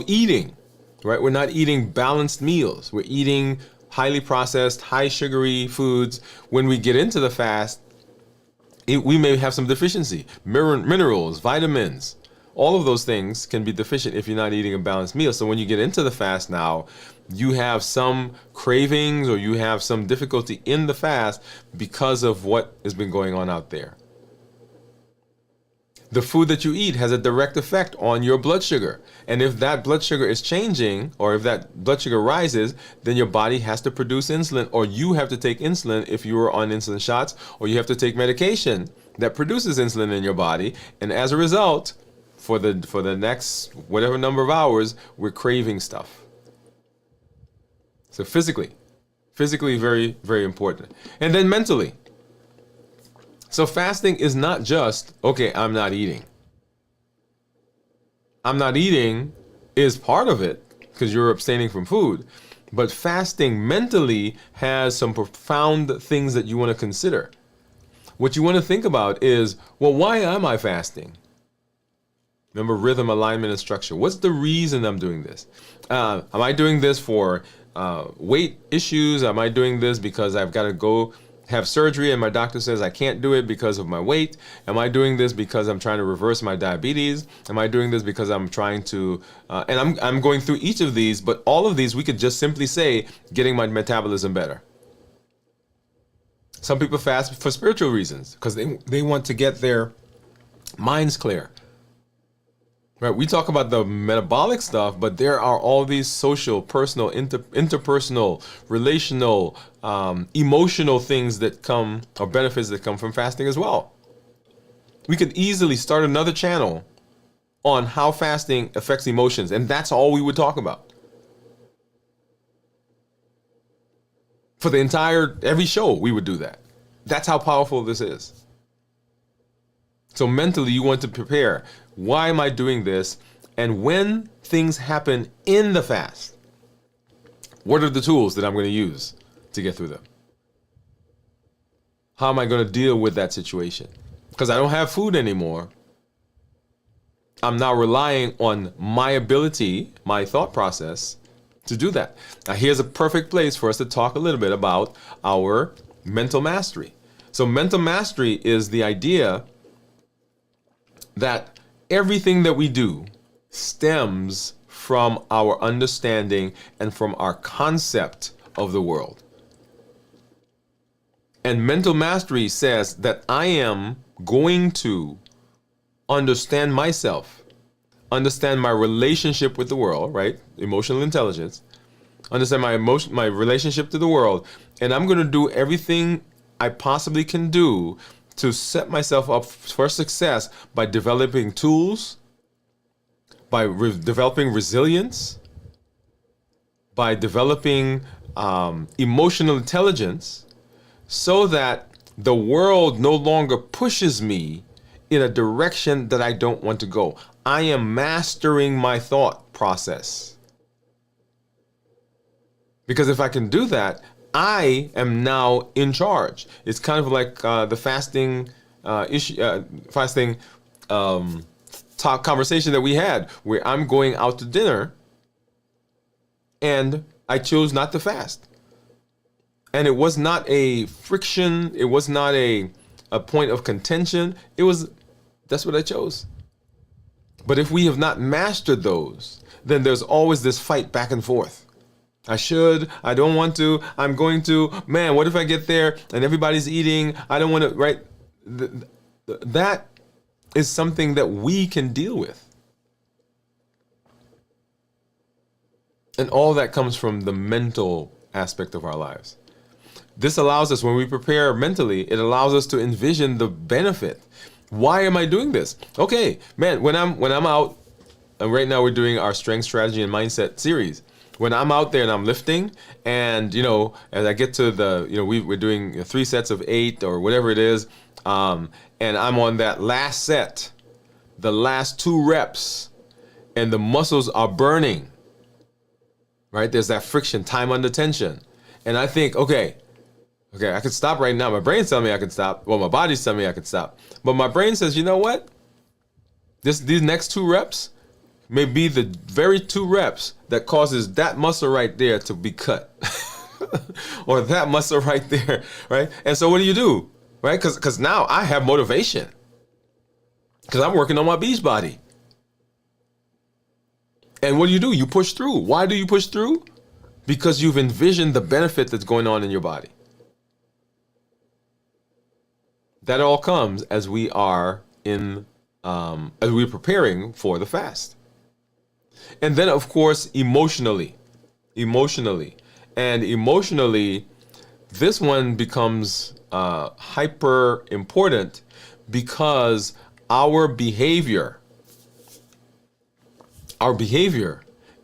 eating, right? We're not eating balanced meals. We're eating highly processed, high sugary foods. When we get into the fast, we may have some deficiency. Minerals, vitamins, all of those things can be deficient if you're not eating a balanced meal. So when you get into the fast now, you have some cravings or you have some difficulty in the fast because of what has been going on out there. The food that you eat has a direct effect on your blood sugar. And if that blood sugar is changing, or if that blood sugar rises, then your body has to produce insulin, or you have to take insulin if you are on insulin shots, or you have to take medication that produces insulin in your body. And as a result, for the next whatever number of hours, we're craving stuff. So physically very, very important. And then mentally. So fasting is not just, okay, I'm not eating. I'm not eating is part of it because you're abstaining from food. But fasting mentally has some profound things that you want to consider. What you want to think about is, well, why am I fasting? Remember rhythm, alignment, and structure. What's the reason I'm doing this? Am I doing this for weight issues? Am I doing this because I've got to go have surgery and my doctor says I can't do it because of my weight? Am I doing this because I'm trying to reverse my diabetes? Am I doing this because I'm trying to, and I'm going through each of these, but all of these we could just simply say, getting my metabolism better. Some people fast for spiritual reasons because they want to get their minds clear. Right, we talk about the metabolic stuff, but there are all these social, personal, interpersonal, relational, emotional things that come, or benefits that come from fasting as well. We could easily start another channel on how fasting affects emotions, and that's all we would talk about. For the every show, we would do that. That's how powerful this is. So mentally, you want to prepare. Why am I doing this? And when things happen in the fast, what are the tools that I'm going to use to get through them? How am I going to deal with that situation? Because I don't have food anymore. I'm now relying on my ability, my thought process, to do that. Now, here's a perfect place for us to talk a little bit about our mental mastery. So mental mastery is the idea that everything that we do stems from our understanding and from our concept of the world. And mental mastery says that I am going to understand myself. understand my relationship with the world, right? Emotional intelligence. Understand my relationship to the world, and I'm going to do everything I possibly can do to set myself up for success by developing tools, by developing resilience, by developing emotional intelligence, so that the world no longer pushes me in a direction that I don't want to go. I am mastering my thought process. Because if I can do that, I am now in charge. It's kind of like the fasting talk conversation that we had, where I'm going out to dinner, and I chose not to fast. And it was not a friction. It was not a point of contention. That's what I chose. But if we have not mastered those, then there's always this fight back and forth. I should, I don't want to, I'm going to, man, what if I get there and everybody's eating? I don't want to, right? That is something that we can deal with. And all that comes from the mental aspect of our lives. This allows us, when we prepare mentally, it allows us to envision the benefit. Why am I doing this? Okay, man, when I'm out, and right now we're doing our strength, strategy, and mindset series. When I'm out there and I'm lifting, and as I get to the, we're doing 3 sets of 8 or whatever it is, and I'm on that last set, the last 2 reps, and the muscles are burning, right? There's that friction, time under tension, and I think, okay, I can stop right now. My brain's telling me I can stop. Well, my body's telling me I can stop, but my brain says, you know what? These next 2 reps may be the very 2 reps that causes that muscle right there to be cut. Or that muscle right there, right? And so what do? Right? Because now I have motivation. Because I'm working on my beach body. And what do? You push through. Why do you push through? Because you've envisioned the benefit that's going on in your body. That all comes as we are as we're preparing for the fast. And then, of course, emotionally, this one becomes hyper important, because our behavior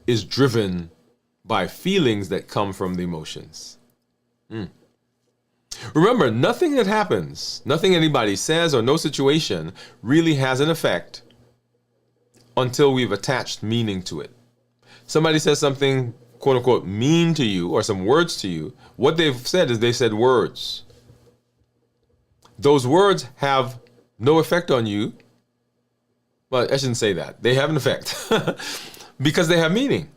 is driven by feelings that come from the emotions. Remember, nothing that happens, nothing anybody says, or no situation really has an effect until we've attached meaning to it. Somebody says something, quote unquote, mean to you, or some words to you. What they've said is they said words. Those words have no effect on you. Well, I shouldn't say that. They have an effect because they have meaning.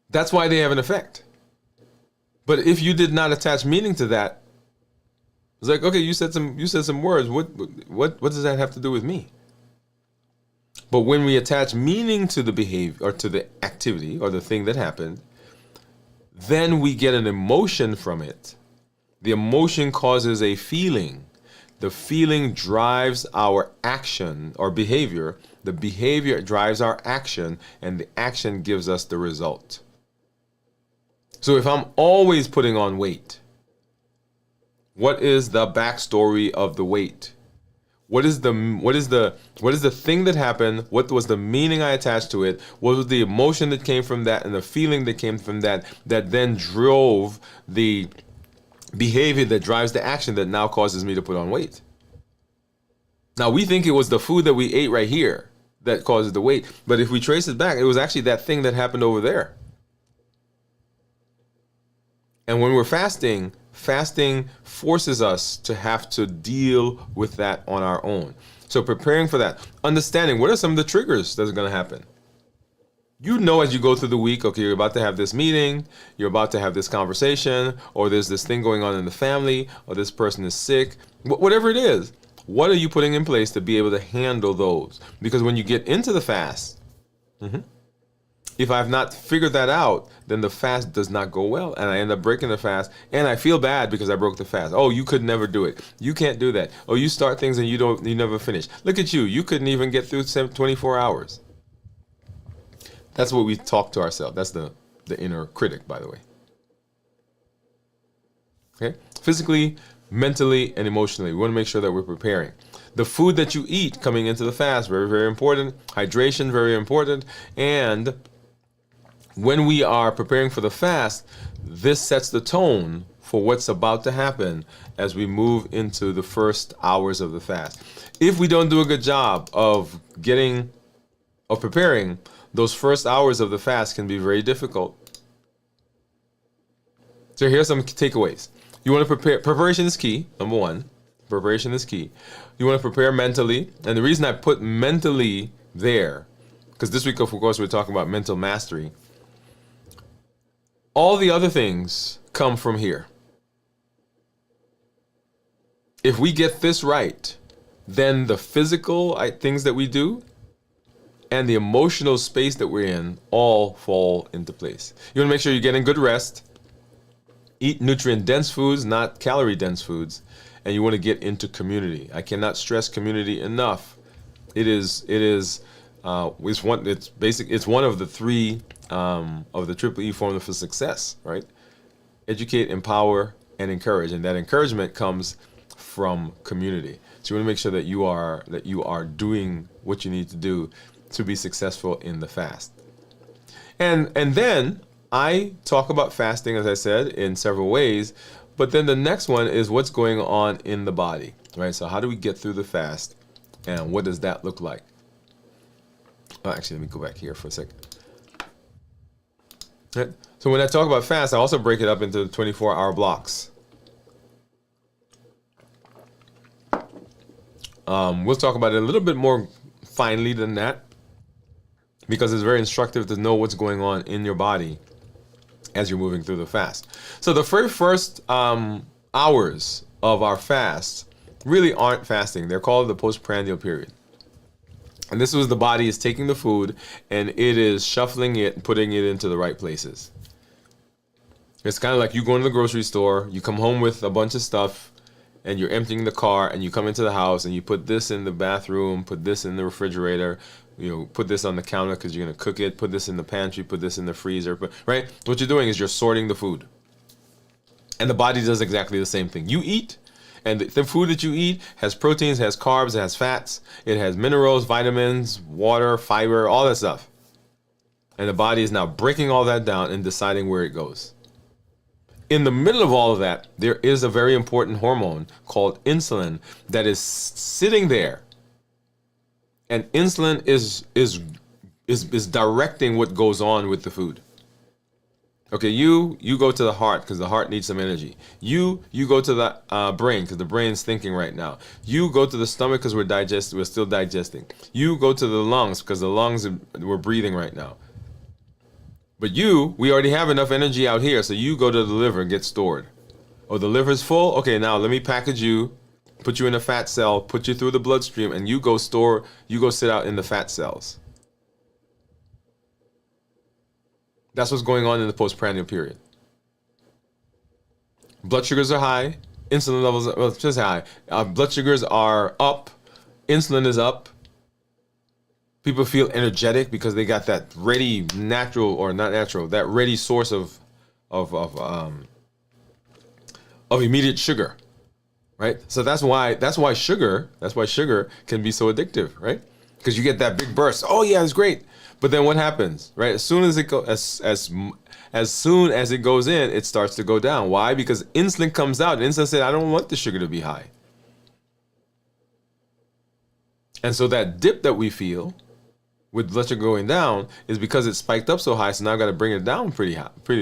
That's why they have an effect. But if you did not attach meaning to that, it's like, okay, you said some words. What does that have to do with me? But when we attach meaning to the behavior, or to the activity, or the thing that happened, then we get an emotion from it. The emotion causes a feeling. The feeling drives our action or behavior. The behavior drives our action, and the action gives us the result. So if I'm always putting on weight, what is the backstory of the weight? What is the thing that happened? What was the meaning I attached to it? What was the emotion that came from that, and the feeling that came from that then drove the behavior that drives the action that now causes me to put on weight? Now, we think it was the food that we ate right here that causes the weight, but if we trace it back, it was actually that thing that happened over there. And when we're fasting forces us to have to deal with that on our own. So preparing for that, understanding what are some of the triggers that are going to happen. As you go through the week, okay, you're about to have this meeting, you're about to have this conversation, or there's this thing going on in the family, or this person is sick, whatever it is. What are you putting in place to be able to handle those? Because when you get into the fast, If I've not figured that out, then the fast does not go well, and I end up breaking the fast, and I feel bad because I broke the fast. Oh, you could never do it. You can't do that. Oh, you start things and you never finish. Look at you. You couldn't even get through 24 hours. That's what we talk to ourselves. That's the inner critic, by the way. Okay? Physically, mentally, and emotionally, we want to make sure that we're preparing. The food that you eat coming into the fast, very, very important. Hydration, very important. And when we are preparing for the fast, this sets the tone for what's about to happen as we move into the first hours of the fast. If we don't do a good job of preparing, those first hours of the fast can be very difficult. So here's some takeaways. You want to prepare. Preparation is key, number one. Preparation is key. You want to prepare mentally. And the reason I put mentally there, because this week, of course, we're talking about mental mastery. All the other things come from here. If we get this right, then the physical things that we do and the emotional space that we're in all fall into place. You want to make sure you're getting good rest. Eat nutrient-dense foods, not calorie-dense foods. And you want to get into community. I cannot stress community enough. It's one of the three of the Triple E formula for success, right? Educate, empower, and encourage. And that encouragement comes from community. So you want to make sure that you are doing what you need to do to be successful in the fast. And then I talk about fasting, as I said, in several ways. But then the next one is what's going on in the body, right? So how do we get through the fast, and what does that look like? Oh, actually, let me go back here for a second. Right. So when I talk about fast, I also break it up into 24-hour blocks. We'll talk about it a little bit more finely than that, because it's very instructive to know what's going on in your body as you're moving through the fast. So the first hours of our fast really aren't fasting. They're called the postprandial period. And this is the body is taking the food and it is shuffling it and putting it into the right places. It's kind of like you go into the grocery store, you come home with a bunch of stuff, and you're emptying the car, and you come into the house and you put this in the bathroom, put this in the refrigerator, put this on the counter because you're going to cook it, put this in the pantry, put this in the freezer, right? What you're doing is you're sorting the food. And the body does exactly the same thing. You eat, and the food that you eat has proteins, has carbs, it has fats, it has minerals, vitamins, water, fiber, all that stuff. And the body is now breaking all that down and deciding where it goes. In the middle of all of that, there is a very important hormone called insulin that is sitting there. And insulin is directing what goes on with the food. Okay, you go to the heart because the heart needs some energy. You go to the brain because the brain's thinking right now. You go to the stomach because we're still digesting. You go to the lungs because the lungs we're breathing right now. But we already have enough energy out here, so you go to the liver and get stored. Oh, the liver's full? Okay, now let me package you, put you in a fat cell, put you through the bloodstream, and you go sit out in the fat cells. That's what's going on in the postprandial period. Blood sugars are high, insulin levels are just high. Blood sugars are up, insulin is up. People feel energetic because they got that ready that ready source of immediate sugar, right? So that's why sugar can be so addictive, right? Because you get that big burst. Oh yeah, it's great. But then what happens, right? As soon as it goes in, it starts to go down. Why? Because insulin comes out, and insulin said, I don't want the sugar to be high. And so that dip that we feel with blood sugar going down is because it spiked up so high, so now I've got to bring it down pretty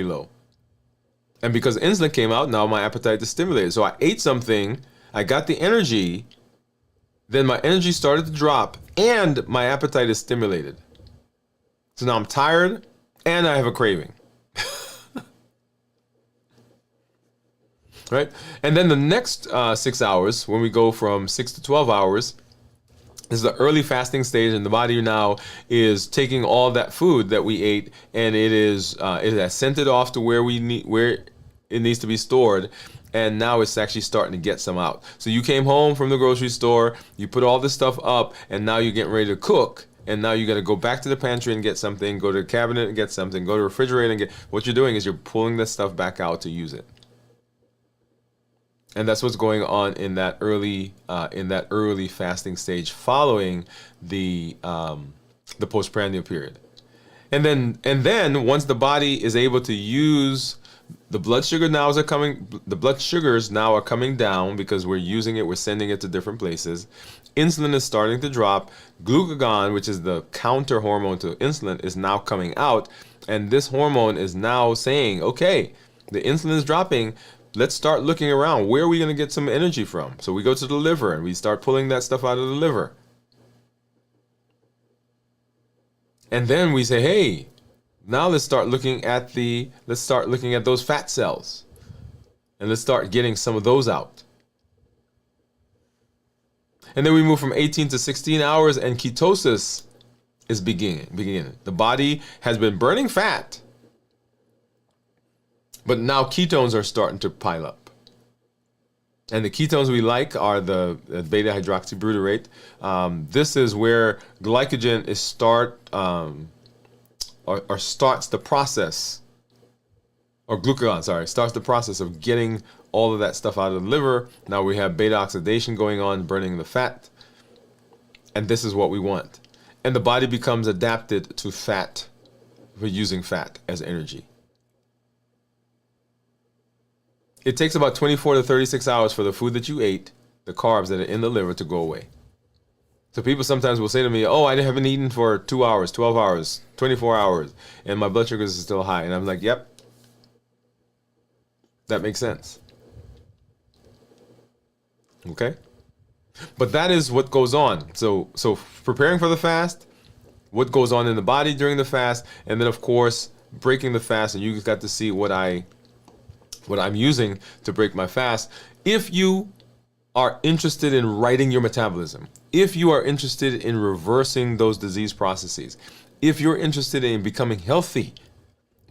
low. And because insulin came out, now my appetite is stimulated. So I ate something, I got the energy, then my energy started to drop, and my appetite is stimulated. So now I'm tired, and I have a craving. Right? And then the next 6 hours, when we go from 6 to 12 hours, This is the early fasting stage, and the body now is taking all that food that we ate, and it has sent it off to where it needs to be stored, and now it's actually starting to get some out. So you came home from the grocery store, you put all this stuff up, and now you're getting ready to cook, and now you got to go back to the pantry and get something, go to the cabinet and get something, go to the refrigerator and get. What you're doing is you're pulling this stuff back out to use it. And that's what's going on in that early fasting stage following the postprandial period. And then once the body is able to use the blood sugars now are coming down because we're using it, we're sending it to different places. Insulin is starting to drop. Glucagon, which is the counter hormone to insulin, is now coming out, and this hormone is now saying, okay, the insulin is dropping. Let's start looking around. Where are we going to get some energy from? So we go to the liver and we start pulling that stuff out of the liver. And then we say, hey, now let's start looking at those fat cells. And let's start getting some of those out. And then we move from 18 to 16 hours and ketosis is beginning. The body has been burning fat, but now ketones are starting to pile up. And the ketones we like are the beta hydroxybutyrate. This is where glycogen is starts the process, or glucagon, starts the process of getting all of that stuff out of the liver. Now we have beta oxidation going on, burning the fat. And this is what we want. And the body becomes adapted to fat, for using fat as energy. It takes about 24 to 36 hours for the food that you ate, the carbs that are in the liver, to go away. So people sometimes will say to me, oh, I haven't eaten for 2 hours, 12 hours, 24 hours, and my blood sugars are still high. And I'm like, yep, that makes sense. Okay? But that is what goes on. So preparing for the fast, what goes on in the body during the fast, and then, of course, breaking the fast, and you got to see what I'm using to break my fast. If you are interested in righting your metabolism, if you are interested in reversing those disease processes, if you're interested in becoming healthy,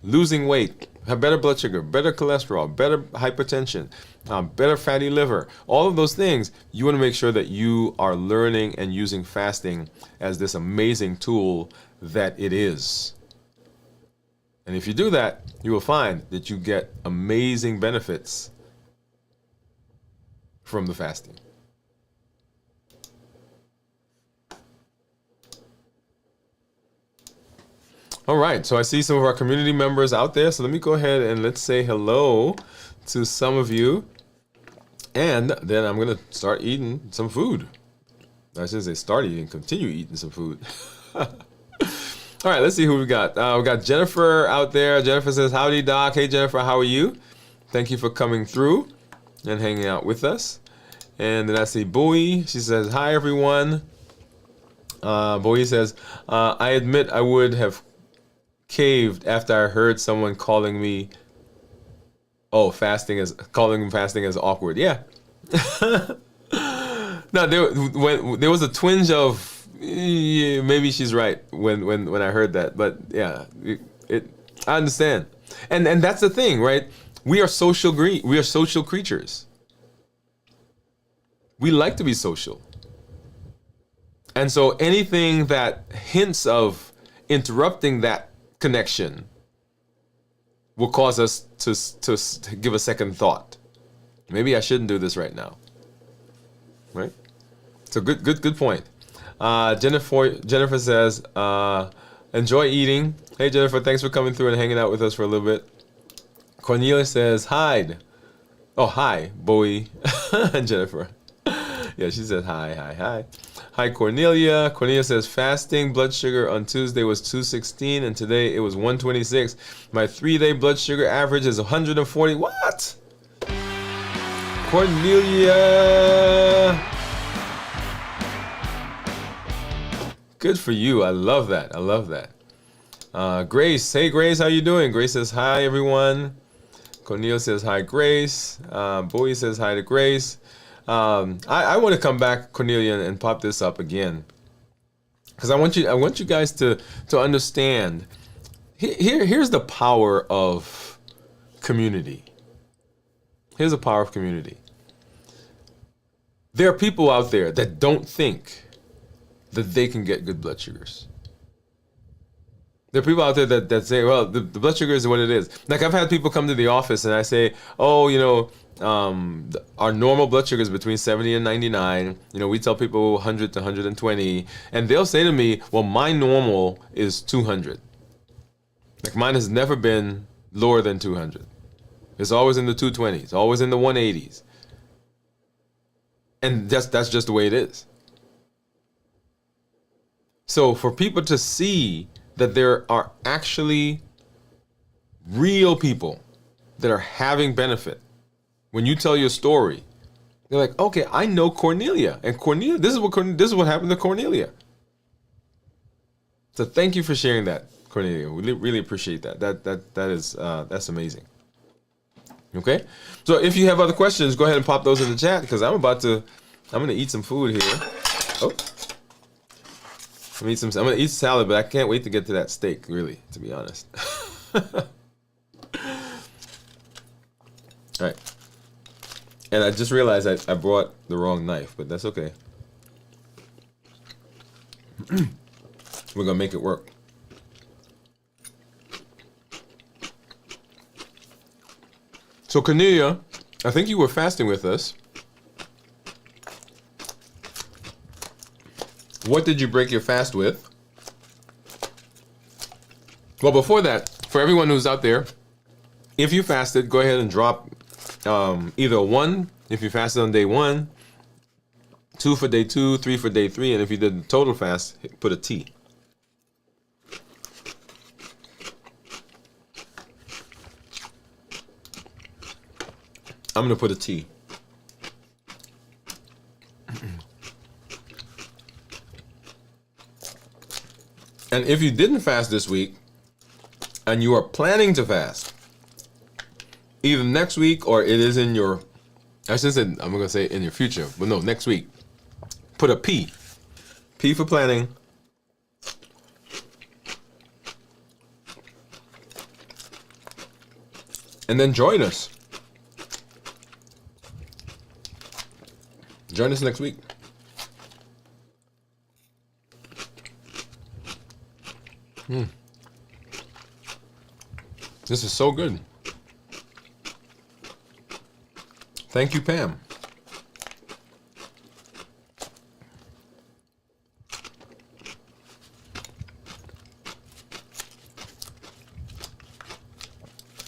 losing weight, have better blood sugar, better cholesterol, better hypertension, better fatty liver, all of those things, you want to make sure that you are learning and using fasting as this amazing tool that it is. And if you do that, you will find that you get amazing benefits from the fasting. All right, so I see some of our community members out there. So let me go ahead and let's say hello to some of you. And then I'm going to start eating some food. I should say start eating, continue eating some food. All right, let's see who we got. We got Jennifer out there. Jennifer says, howdy, Doc. Hey, Jennifer, how are you? Thank you for coming through and hanging out with us. And then I see Bowie. She says, hi, everyone. Bowie says, I admit I would have caved after I heard someone calling fasting as awkward. Yeah. No, there was a twinge of, yeah, maybe she's right when I heard that, but yeah, I understand, and that's the thing, right? We are social creatures. We like to be social, and so anything that hints of interrupting that connection will cause us to give a second thought. Maybe I shouldn't do this right now, right? So good point. Jennifer says, enjoy eating. Hey, Jennifer, thanks for coming through and hanging out with us for a little bit. Cornelia says, hide. Oh, hi, Bowie and Jennifer. Yeah, she said, hi. Hi, Cornelia. Cornelia says, fasting blood sugar on Tuesday was 216, and today it was 126. My 3-day blood sugar average is 140. What? Cornelia. Good for you. I love that. Grace. Hey, Grace, how you doing? Grace says, hi, everyone. Cornelia says, hi, Grace. Bowie says, hi to Grace. I want to come back, Cornelia, and pop this up again, because I want you guys to understand. Here's the power of community. Here's the power of community. There are people out there that don't think that they can get good blood sugars. There are people out there that say, well, the blood sugar is what it is. Like, I've had people come to the office and I say, oh, our normal blood sugar is between 70 and 99. We tell people 100 to 120. And they'll say to me, well, my normal is 200. Like, mine has never been lower than 200. It's always in the 220s, always in the 180s. And that's just the way it is. So for people to see that there are actually real people that are having benefit, when you tell your story, they're like, okay, I know Cornelia, and Cornelia, this is what happened to Cornelia. So thank you for sharing that, Cornelia. We really appreciate that. That's amazing. Okay, so if you have other questions, go ahead and pop those in the chat, because I'm gonna eat some food here. Oh. I'm gonna eat salad, but I can't wait to get to that steak, really, to be honest. All right. And I just realized I brought the wrong knife, but that's okay. We're gonna make it work. So Cornelia, I think you were fasting with us. What did you break your fast with? Well, before that, for everyone who's out there, if you fasted, go ahead and drop either 1 if you fasted on day 1, 2 for day 2, 3 for day 3, and if you did the total fast, put a T. I'm gonna put a T. And if you didn't fast this week, and you are planning to fast, either next week or it is in your, I should say, I'm going to say in your future, but no, next week, put a P. P for planning. And then join us. Join us next week. This is so good. Thank you, Pam.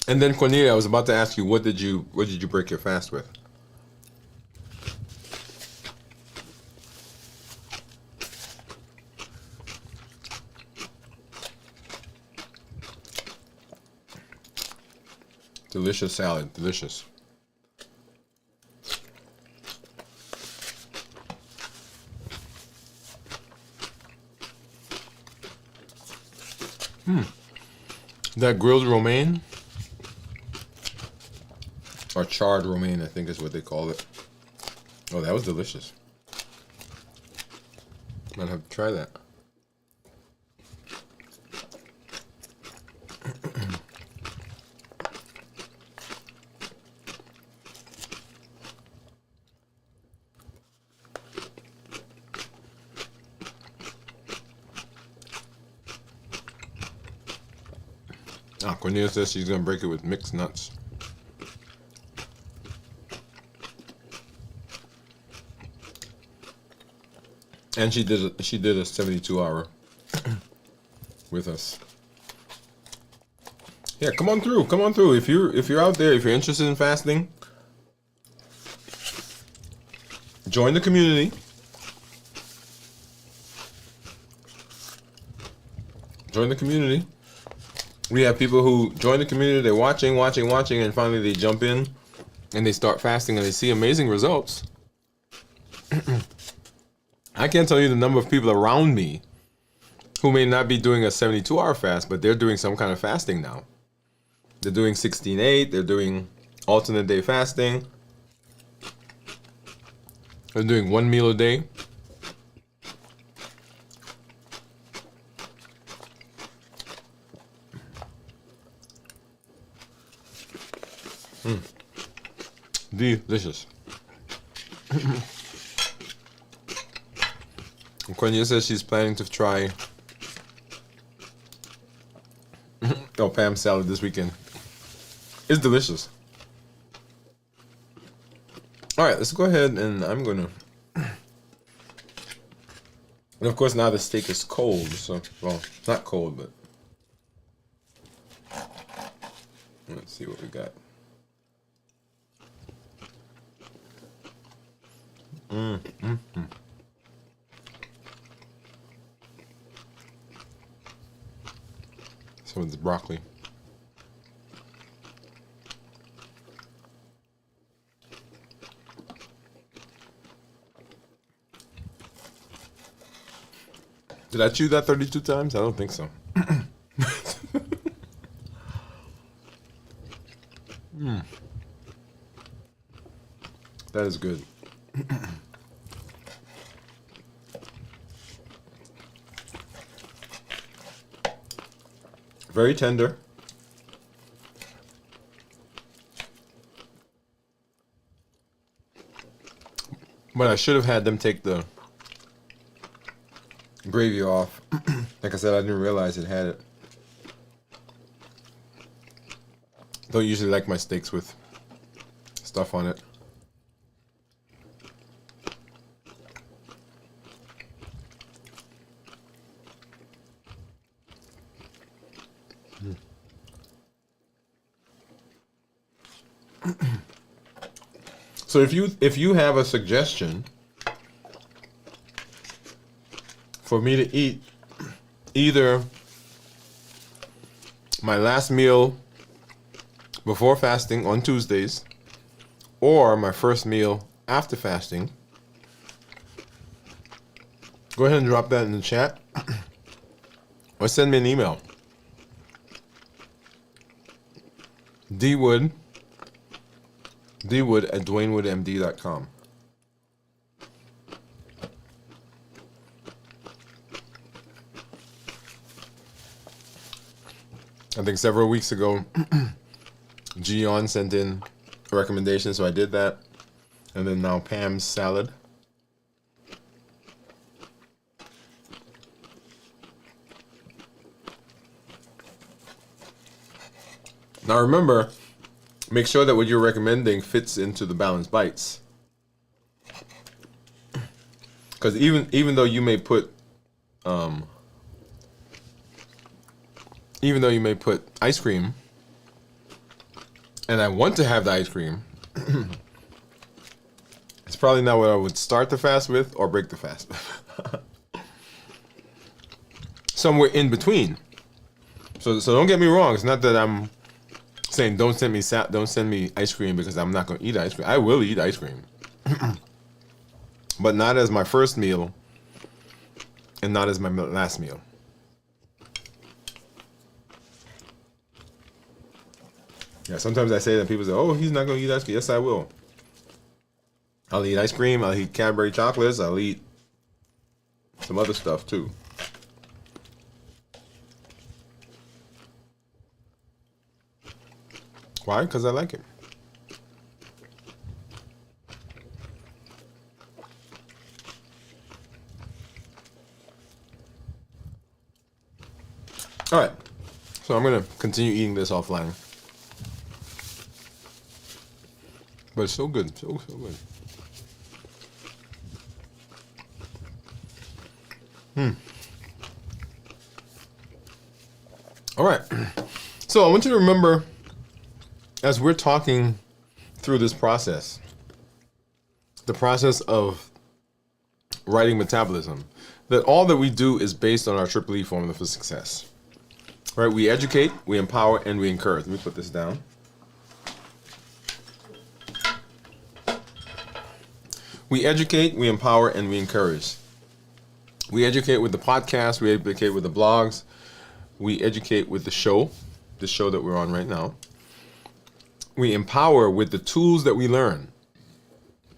And then Cornelia, I was about to ask you, what did you break your fast with? Delicious salad, delicious. That grilled romaine, or charred romaine, I think is what they call it. Oh, that was delicious. Might have to try that. Cornelia says she's gonna break it with mixed nuts. And she did a 72-hour with us. Yeah, come on through. Come on through. If you're out there, if you're interested in fasting, join the community. Join the community. We have people who join the community, they're watching, and finally they jump in and they start fasting and they see amazing results. I can't tell you the number of people around me who may not be doing a 72-hour fast, but they're doing some kind of fasting now. They're doing 16/8, they're doing alternate day fasting. I'm doing one meal a day. Delicious. Quenya says she's planning to try Pam salad this weekend. It's delicious. All right, let's go ahead and I'm gonna. And of course now the steak is cold, so well, not cold, but let's see what we got. So it's broccoli. Did I chew that 32 times? I don't think so. That is good. Very tender. But I should have had them take the gravy off. Like I said, I didn't realize it had it. Don't usually like my steaks with stuff on it. So if you have a suggestion for me to eat either my last meal before fasting on Tuesdays or my first meal after fasting, go ahead and drop that in the chat or send me an email. Dwood at DwainWoodeMD.com. I think several weeks ago, Gion sent in a recommendation, so I did that. And then now Pam's salad. Now remember, make sure that what you're recommending fits into the balanced bites. Because even though you may put ice cream, and I want to have the ice cream, it's probably not what I would start the fast with or break the fast with. Somewhere in between. So don't get me wrong. It's not that I'm saying don't send me ice cream because I'm not going to eat ice cream. I will eat ice cream. But not as my first meal and not as my last meal. Yeah, sometimes I say that people say, oh, he's not going to eat ice cream. Yes, I will. I'll eat ice cream. I'll eat Cadbury chocolates. I'll eat some other stuff too. Why? Because I like it. All right. So I'm going to continue eating this offline. But it's so good. So good. All right. So I want you to remember, as we're talking through this process, the process of writing metabolism, that all that we do is based on our triple E formula for success. Right? We educate, we empower, and we encourage. Let me put this down. We educate, we empower, and we encourage. We educate with the podcast, we educate with the blogs, we educate with the show that we're on right now. We empower with the tools that we learn.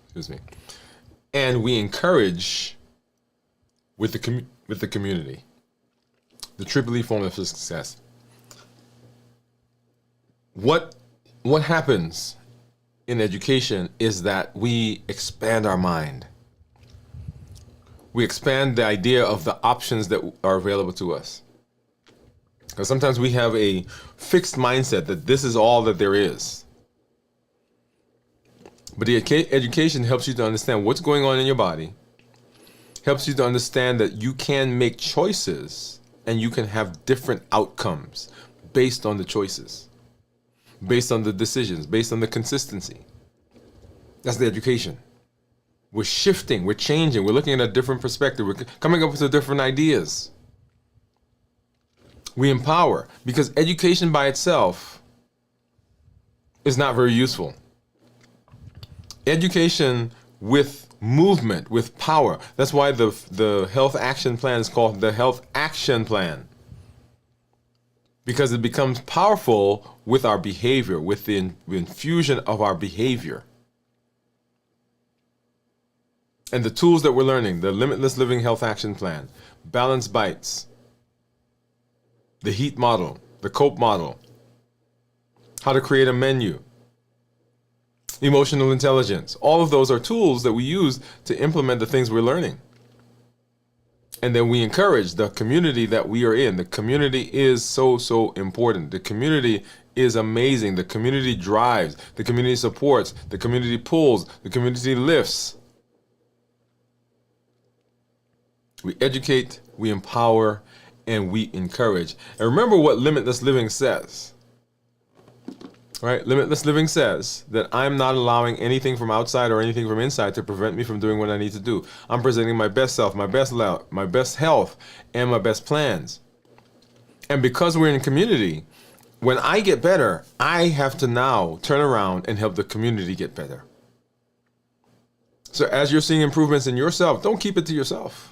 Excuse me. and we encourage with the community. The triple E formula for success. What happens in education is that we expand our mind. We expand the idea of the options that are available to us. Because sometimes we have a fixed mindset that this is all that there is. But the education helps you to understand what's going on in your body, helps you to understand that you can make choices and you can have different outcomes based on the choices, based on the decisions, based on the consistency. That's the education. We're shifting, we're changing, we're looking at a different perspective, we're coming up with different ideas. We empower, because education by itself is not very useful. Education with movement, with power. That's why the health action plan is called the health action plan. Because it becomes powerful with our behavior, with the infusion of our behavior. And the tools that we're learning, the Limitless Living Health Action Plan, Balanced Bites, the HEAT model, the COPE model, how to create a menu, emotional intelligence. All of those are tools that we use to implement the things we're learning. And then we encourage the community that we are in. The community is so, so important. The community is amazing. The community drives. The community supports. The community pulls. The community lifts. We educate, we empower, and we encourage. And remember what Limitless Living says. Right? Limitless Living says that I'm not allowing anything from outside or anything from inside to prevent me from doing what I need to do. I'm presenting my best self, my best health, and my best plans. And because we're in a community, when I get better, I have to now turn around and help the community get better. So as you're seeing improvements in yourself, don't keep it to yourself.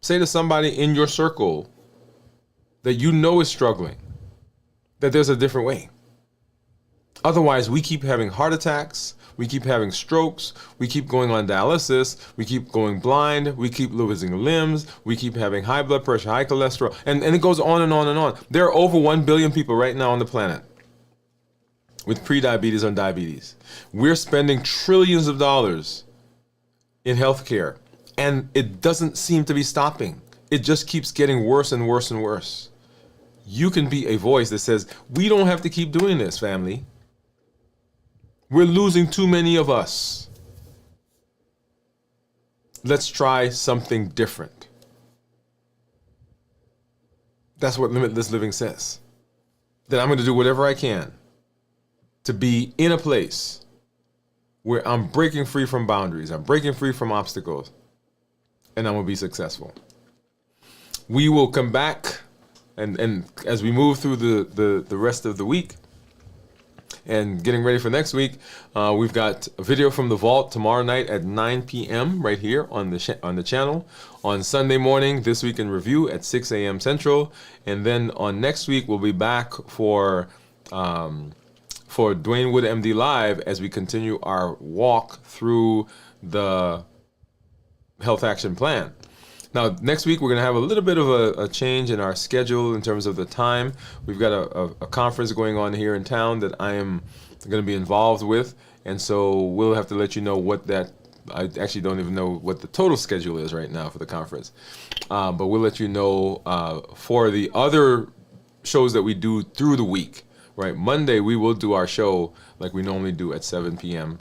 Say to somebody in your circle that you know is struggling, that there's a different way. Otherwise, we keep having heart attacks, we keep having strokes, we keep going on dialysis, we keep going blind, we keep losing limbs, we keep having high blood pressure, high cholesterol, and it goes on and on and on. There are over 1 billion people right now on the planet with prediabetes or diabetes. We're spending trillions of dollars in healthcare, and it doesn't seem to be stopping. It just keeps getting worse and worse and worse. You can be a voice that says, we don't have to keep doing this, family. We're losing too many of us. Let's try something different. That's what Limitless Living says. That I'm going to do whatever I can to be in a place where I'm breaking free from boundaries, I'm breaking free from obstacles, and I'm going to be successful. We will come back, and as we move through the rest of the week, and getting ready for next week, we've got a video from the vault tomorrow night at 9 p.m. right here on the channel. On Sunday morning, This Week in Review at 6 a.m. Central. And then on next week, we'll be back for Dwain Woode MD Live as we continue our walk through the Health Action Plan. Now, next week, we're going to have a little bit of a change in our schedule in terms of the time. We've got a conference going on here in town that I am going to be involved with. And so we'll have to let you know what that, I actually don't even know what the total schedule is right now for the conference. But we'll let you know for the other shows that we do through the week. Right, Monday, we will do our show like we normally do at 7 p.m.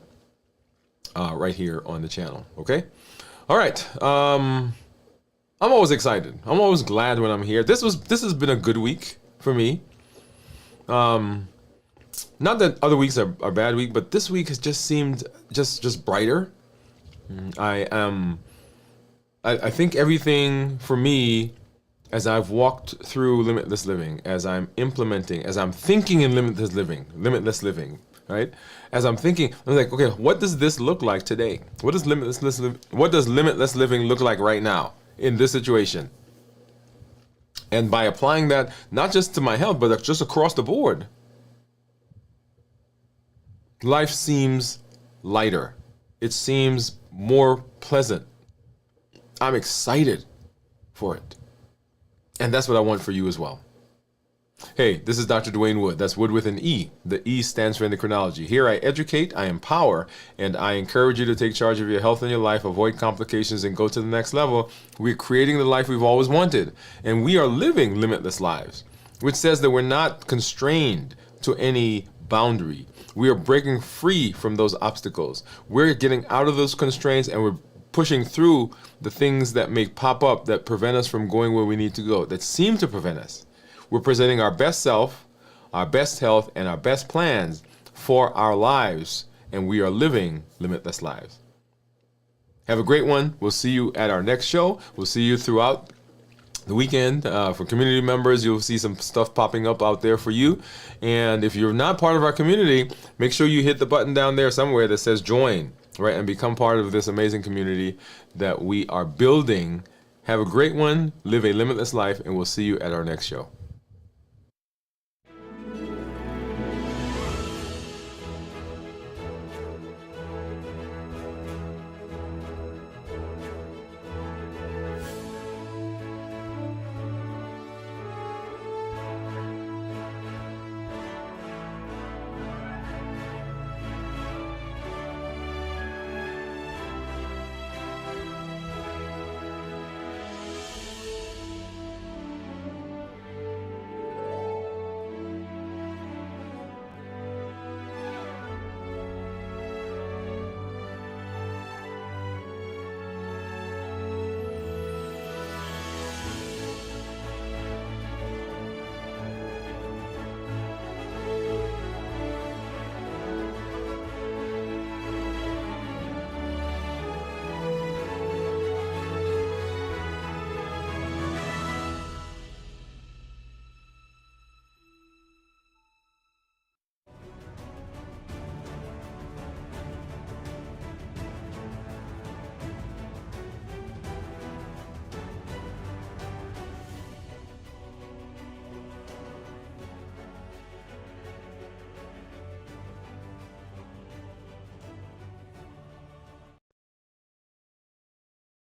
Right here on the channel. Okay? All right. I'm always excited. I'm always glad when I'm here. This has been a good week for me. Not that other weeks are bad week, but this week has just seemed just brighter. I think everything for me, as I've walked through Limitless Living, as I'm implementing, as I'm thinking in Limitless Living, right? As I'm thinking, I'm like, okay, what does this look like today? What does Limitless Living look like right now in this situation? And by applying that, not just to my health, but just across the board, life seems lighter. It seems more pleasant. I'm excited for it. And that's what I want for you as well. Hey, this is Dr. Dwain Woode. That's Wood with an E. The E stands for endocrinology. Here I educate, I empower, and I encourage you to take charge of your health and your life, avoid complications, and go to the next level. We're creating the life we've always wanted, and we are living limitless lives, which says that we're not constrained to any boundary. We are breaking free from those obstacles. We're getting out of those constraints, and we're pushing through the things that may pop up that prevent us from going where we need to go, that seem to prevent us. We're presenting our best self, our best health, and our best plans for our lives, and we are living limitless lives. Have a great one. We'll see you at our next show. We'll see you throughout the weekend. For community members, you'll see some stuff popping up out there for you. And if you're not part of our community, make sure you hit the button down there somewhere that says join, right, and become part of this amazing community that we are building. Have a great one. Live a limitless life, and we'll see you at our next show.